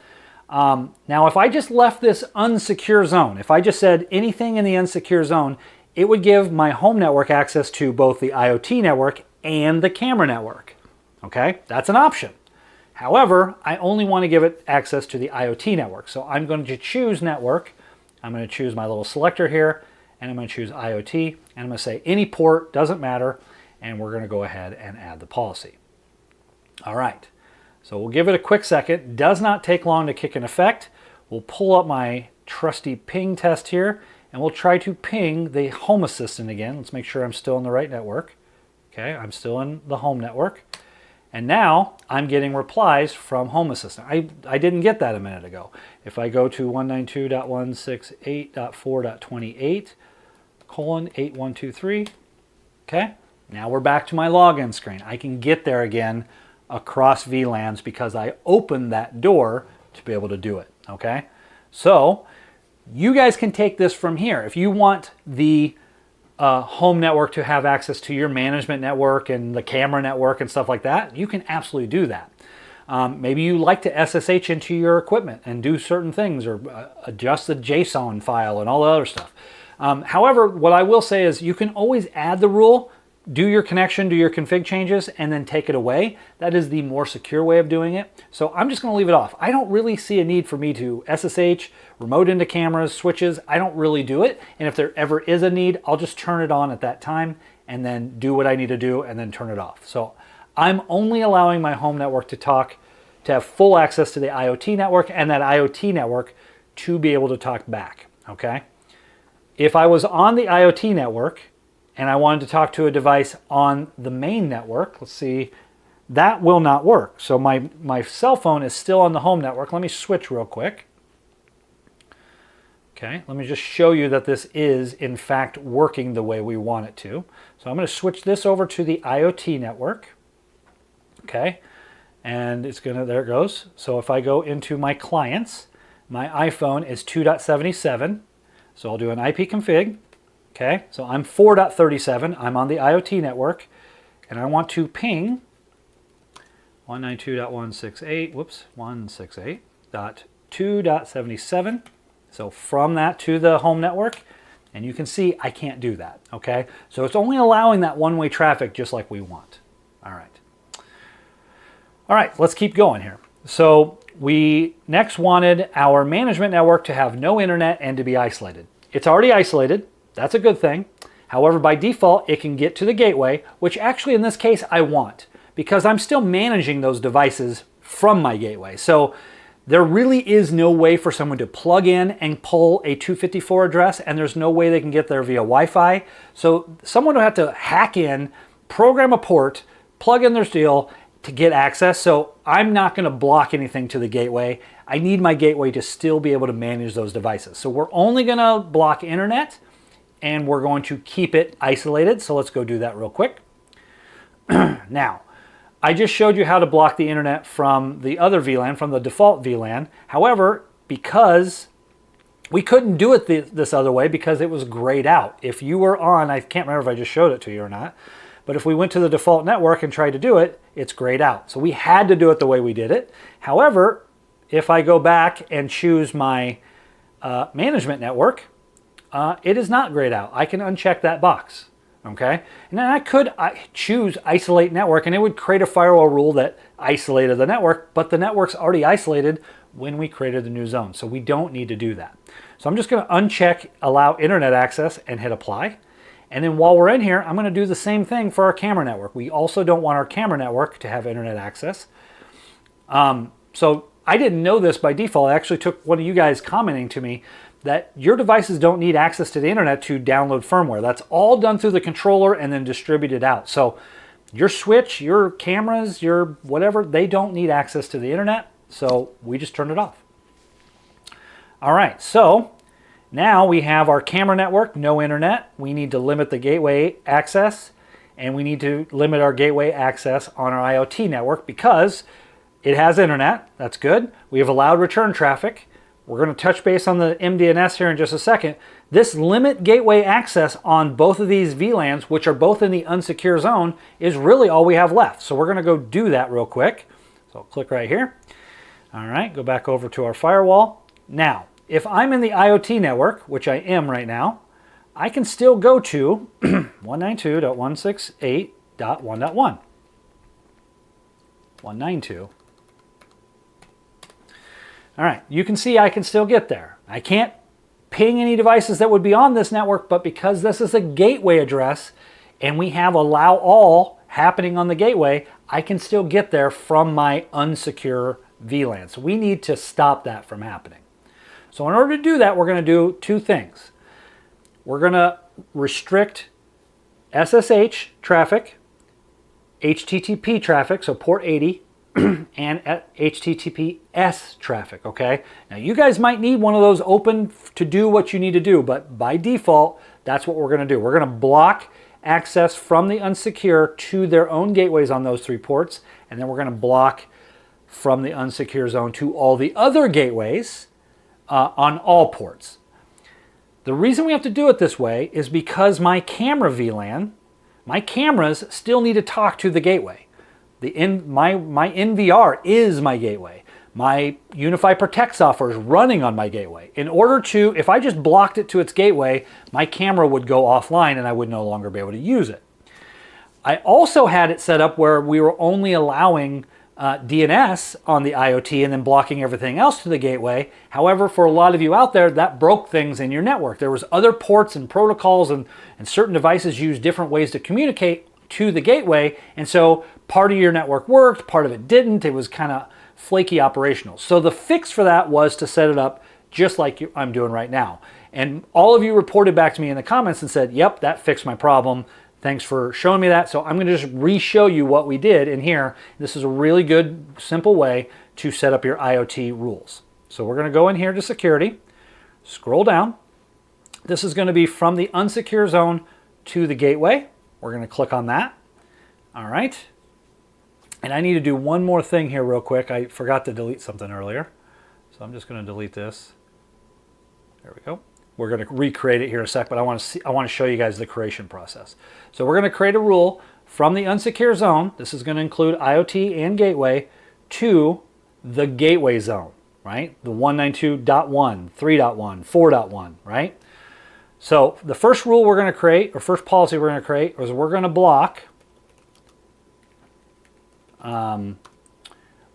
[SPEAKER 1] Now, if I just left this unsecure zone, if I just said anything in the unsecure zone, it would give my home network access to both the IoT network and the camera network. Okay, that's an option. However, I only want to give it access to the IoT network. So I'm going to choose network. I'm going to choose my little selector here, and I'm going to choose IoT, and I'm going to say any port, doesn't matter, and we're going to go ahead and add the policy. All right, so we'll give it a quick second. Does not take long to kick in effect. We'll pull up my trusty ping test here, and we'll try to ping the home assistant again. Let's make sure I'm still in the right network. Okay, I'm still in the home network. And now I'm getting replies from home assistant. I didn't get that a minute ago. If I go to 192.168.4.28:8123, okay, now we're back to my login screen. I can get there again across VLANs because I opened that door to be able to do it, okay? So you guys can take this from here. If you want the home network to have access to your management network and the camera network and stuff like that, you can absolutely do that. Maybe you like to SSH into your equipment and do certain things, or adjust the JSON file and all the other stuff. However, what I will say is you can always add the rule, do your connection, do your config changes, and then take it away. That is the more secure way of doing it. So I'm just going to leave it off. I don't really see a need for me to SSH, remote into cameras, switches. I don't really do it. And if there ever is a need, I'll just turn it on at that time and then do what I need to do and then turn it off. So I'm only allowing my home network to have full access to the IoT network, and that IoT network to be able to talk back, okay? If I was on the IoT network and I wanted to talk to a device on the main network, let's see, that will not work. So my cell phone is still on the home network. Let me switch real quick. Okay, let me just show you that this is in fact working the way we want it to. So I'm going to switch this over to the IoT network. Okay, and it's going to, there it goes. So if I go into my clients, my iPhone is 2.77. So I'll do an IP config. Okay, so I'm 4.37. I'm on the IoT network, and I want to ping 192.168.2.77. So from that to the home network, And you can see I can't do that, okay? So it's only allowing that one-way traffic just like we want. All right. All right, let's keep going here. So we next wanted our management network to have no internet and to be isolated. It's already isolated. That's a good thing. However, by default, it can get to the gateway, which actually in this case I want, because I'm still managing those devices from my gateway. So there really is no way for someone to plug in and pull a 254 address, and there's no way they can get there via Wi-Fi. So someone would have to hack in, program a port, plug in their deal to get access. So I'm not going to block anything to the gateway. I need my gateway to still be able to manage those devices. So we're only going to block internet, and we're going to keep it isolated. So let's go do that real quick. Now, I just showed you how to block the internet from the other VLAN, from the default VLAN. However, because we couldn't do it this other way because it was grayed out. If you were on, I can't remember if I just showed it to you or not, but if we went to the default network and tried to do it, it's grayed out. So we had to do it the way we did it. However, if I go back and choose my management network, it is not grayed out. I can uncheck that box. Okay, and then I could choose isolate network, and it would create a firewall rule that isolated the network, but the network's already isolated when we created the new zone, so we don't need to do that. So I'm just going to uncheck allow internet access and hit apply. And then while we're in here, I'm going to do the same thing for our camera network. We also don't want our camera network to have internet access. So I didn't know this by default. I actually took one of you guys commenting to me that your devices don't need access to the internet to download firmware. That's all done through the controller and then distributed out. So your switch, your cameras, your whatever, they don't need access to the internet. So we just turned it off. All right, so now we have our camera network, no internet. We need to limit the gateway access, and we need to limit our gateway access on our IoT network because it has internet. That's good. We have allowed return traffic. We're going to touch base on the MDNS here in just a second. This limit gateway access on both of these VLANs, which are both in the unsecure zone, is really all we have left. So we're going to go do that real quick. So I'll click right here. All right, go back over to our firewall. Now, if I'm in the IoT network, which I am right now, I can still go to 192.168.1.1. 192. All right, you can see I can still get there. I can't ping any devices that would be on this network, but because this is a gateway address and we have allow all happening on the gateway, I can still get there from my unsecure VLAN. So we need to stop that from happening. So in order to do that, we're going to do two things. We're going to restrict SSH traffic, HTTP traffic, so port 80, and HTTPS traffic, okay? Now you guys might need one of those open to do what you need to do, but by default, that's what we're gonna do. We're gonna block access from the unsecure to their own gateways on those three ports, and then we're gonna block from the unsecure zone to all the other gateways on all ports. The reason we have to do it this way is because my camera VLAN, my cameras still need to talk to the gateway. My NVR is my gateway. My Unifi Protect software is running on my gateway. In order to, if I just blocked it to its gateway, my camera would go offline and I would no longer be able to use it. I also had it set up where we were only allowing DNS on the IoT and then blocking everything else to the gateway. However, for a lot of you out there, that broke things in your network. There was other ports and protocols and certain devices use different ways to communicate to the gateway, and so part of your network worked, part of it didn't. It was kind of flaky operational. So the fix for that was to set it up just like I'm doing right now. And all of you reported back to me in the comments and said, yep, that fixed my problem. Thanks for showing me that. So I'm going to just re-show you what we did in here. This is a really good, simple way to set up your IoT rules. So we're going to go in here to security, scroll down. This is going to be from the unsecure zone to the gateway. We're going to click on that. All right. And I need to do one more thing here real quick. I forgot to delete something earlier. So I'm just going to delete this. There we go. We're going to recreate it here in a sec, but I want to show you guys the creation process. So we're going to create a rule from the unsecure zone. This is going to include IoT and gateway to the gateway zone, right? The 192.1, 3.1, 4.1, right? So the first rule we're going to create, or first policy we're going to create, is we're going to block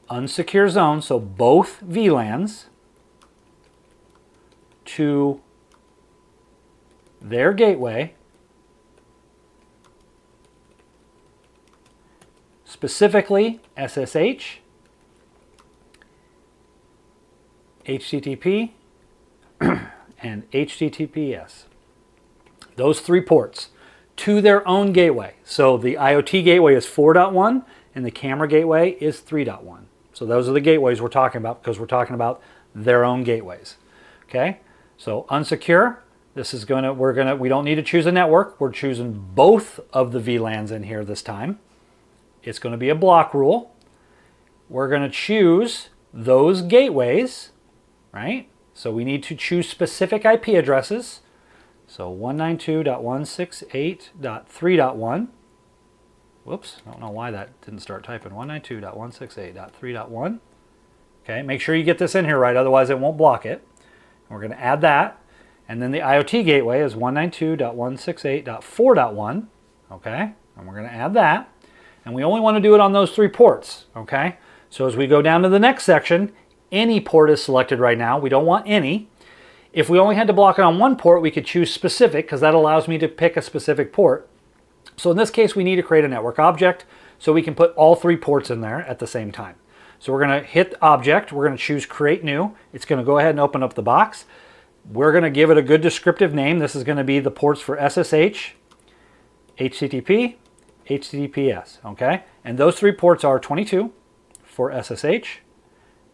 [SPEAKER 1] unsecure zones, so both VLANs, to their gateway, specifically SSH, HTTP, and HTTPS. Those 3 ports to their own gateway. So the IoT gateway is 4.1 and the camera gateway is 3.1. So those are the gateways we're talking about because we're talking about their own gateways. Okay? So unsecure, this is we don't need to choose a network. We're choosing both of the VLANs in here this time. It's going to be a block rule. We're going to choose those gateways, right? So we need to choose specific IP addresses. So 192.168.3.1. Whoops, I don't know why that didn't start typing. 192.168.3.1. Okay, make sure you get this in here right, otherwise it won't block it. And we're going to add that. And then the IoT gateway is 192.168.4.1. Okay, and we're going to add that. And we only want to do it on those 3 ports. Okay, so as we go down to the next section, any port is selected right now. We don't want any. If we only had to block it on 1 port, we could choose specific because that allows me to pick a specific port. So in this case, we need to create a network object so we can put all 3 ports in there at the same time. So we're going to hit object. We're going to choose create new. It's going to go ahead and open up the box. We're going to give it a good descriptive name. This is going to be the ports for SSH, HTTP, HTTPS. Okay, and those 3 ports are 22 for SSH,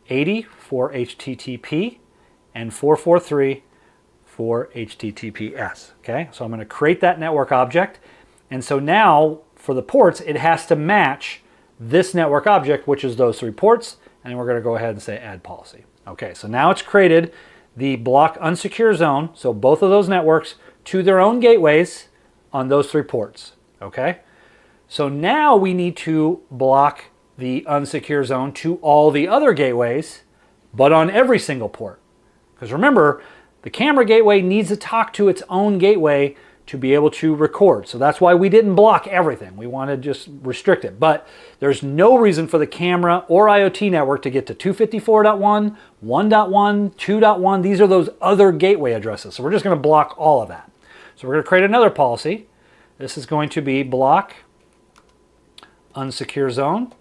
[SPEAKER 1] 80 for HTTP, and 443 for HTTPS. Okay, so I'm going to create that network object. And so now for the ports, it has to match this network object, which is those 3 ports. And then we're going to go ahead and say add policy. Okay, so now it's created the block unsecure zone. So both of those networks to their own gateways on those 3 ports. Okay, so now we need to block the unsecure zone to all the other gateways, but on every single port. Because remember, the camera gateway needs to talk to its own gateway to be able to record. So that's why we didn't block everything. We want to just restrict it. But there's no reason for the camera or IoT network to get to 254.1, 1.1, 2.1. These are those other gateway addresses. So we're just going to block all of that. So we're going to create another policy. This is going to be block unsecure zone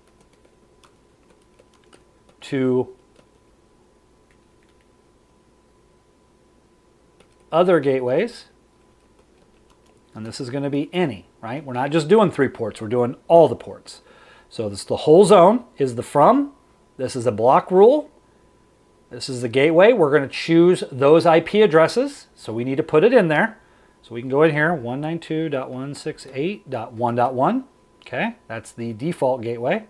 [SPEAKER 1] to other gateways, and this is going to be any, right? We're not just doing 3 ports, we're doing all the ports. So this, the whole zone is the from, this is a block rule, this is the gateway. We're going to choose those IP addresses, so we need to put it in there. So we can go in here, 192.168.1.1, okay? That's the default gateway.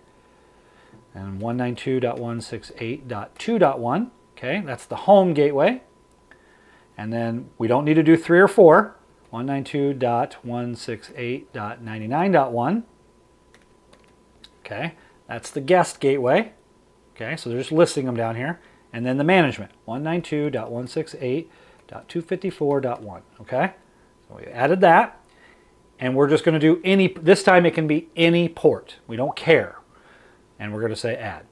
[SPEAKER 1] And 192.168.2.1, okay? That's the home gateway. And then we don't need to do 3 or 4. 192.168.99.1. Okay, that's the guest gateway. Okay, so they're just listing them down here. And then the management, 192.168.254.1. Okay, so we added that. And we're just going to do any, this time it can be any port. We don't care. And we're going to say add.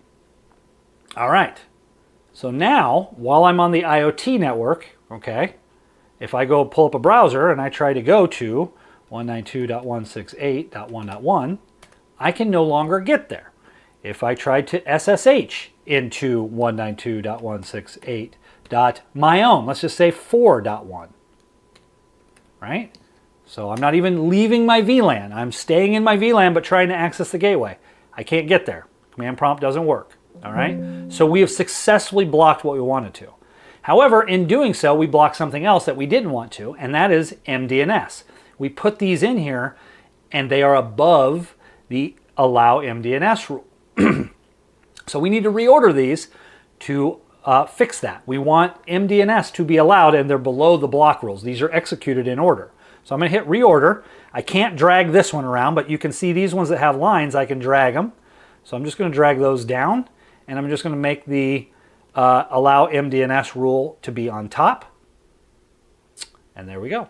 [SPEAKER 1] All right. So now, while I'm on the IoT network, okay, if I go pull up a browser and I try to go to 192.168.1.1, I can no longer get there. If I tried to SSH into 192.168.my own, let's just say 4.1, right? So I'm not even leaving my VLAN. I'm staying in my VLAN but trying to access the gateway. I can't get there. Command prompt doesn't work. All right, so we have successfully blocked what we wanted to. However, in doing so, we blocked something else that we didn't want to, and that is MDNS. We put these in here, and they are above the allow MDNS rule. So we need to reorder these to fix that. We want MDNS to be allowed, and they're below the block rules. These are executed in order. So I'm going to hit reorder. I can't drag this one around, but you can see these ones that have lines, I can drag them. So I'm just going to drag those down. And I'm just going to make the allow MDNS rule to be on top. And there we go.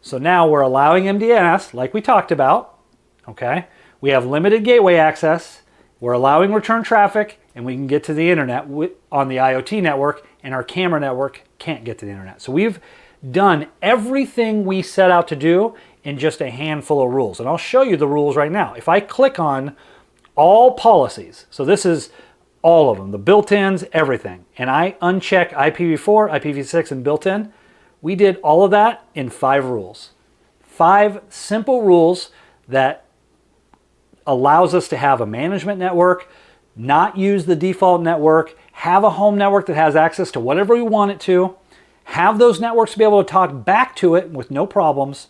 [SPEAKER 1] So now we're allowing MDNS, like we talked about, okay? We have limited gateway access, we're allowing return traffic, and we can get to the internet on the IoT network, and our camera network can't get to the internet. So we've done everything we set out to do in just a handful of rules. And I'll show you the rules right now. If I click on all policies, so this is all of them, the built-ins, everything, and I uncheck IPv4, IPv6, and built-in, we did all of that in 5 rules. 5 simple rules that allows us to have a management network, not use the default network, have a home network that has access to whatever we want it to, have those networks be able to talk back to it with no problems.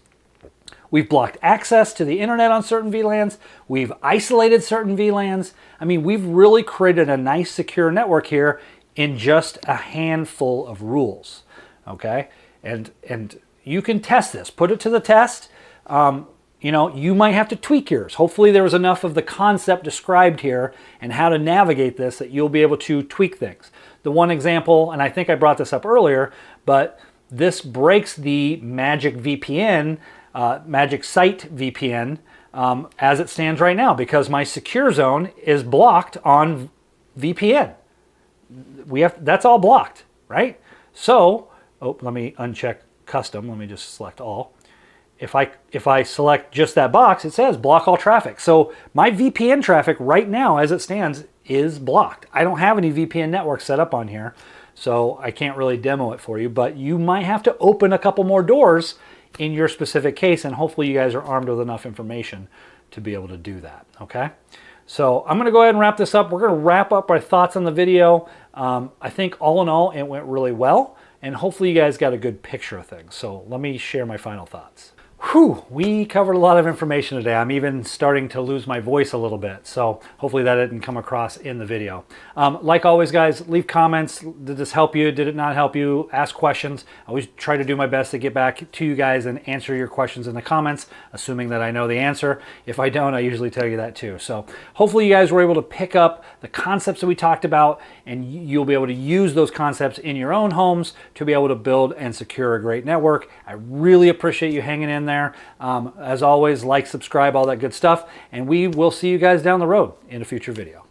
[SPEAKER 1] We've blocked access to the internet on certain VLANs. We've isolated certain VLANs. I mean, we've really created a nice secure network here in just a handful of rules, okay? And you can test this, put it to the test. You know, you might have to tweak yours. Hopefully there was enough of the concept described here and how to navigate this that you'll be able to tweak things. The one example, and I think I brought this up earlier, but this breaks the Magic VPN, Magic Site VPN, as it stands right now, because my secure zone is blocked on VPN. That's all blocked, right? So, let me uncheck custom. Let me just select all. If I select just that box, it says block all traffic. So my VPN traffic right now, as it stands, is blocked. I don't have any VPN network set up on here, so I can't really demo it for you, but you might have to open a couple more doors in your specific case, and hopefully you guys are armed with enough information to be able to do that, okay? So I'm gonna go ahead and wrap this up. We're gonna wrap up our thoughts on the video. I think all in all, it went really well, and hopefully you guys got a good picture of things. So let me share my final thoughts. Whew, we covered a lot of information today. I'm even starting to lose my voice a little bit, so hopefully that didn't come across in the video. Like always, guys, leave comments. Did this help you? Did it not help you? Ask questions. I always try to do my best to get back to you guys and answer your questions in the comments, assuming that I know the answer. If I don't, I usually tell you that too. So hopefully you guys were able to pick up the concepts that we talked about, and you'll be able to use those concepts in your own homes to be able to build and secure a great network. I really appreciate you hanging in there. As always, like, subscribe, all that good stuff, and we will see you guys down the road in a future video.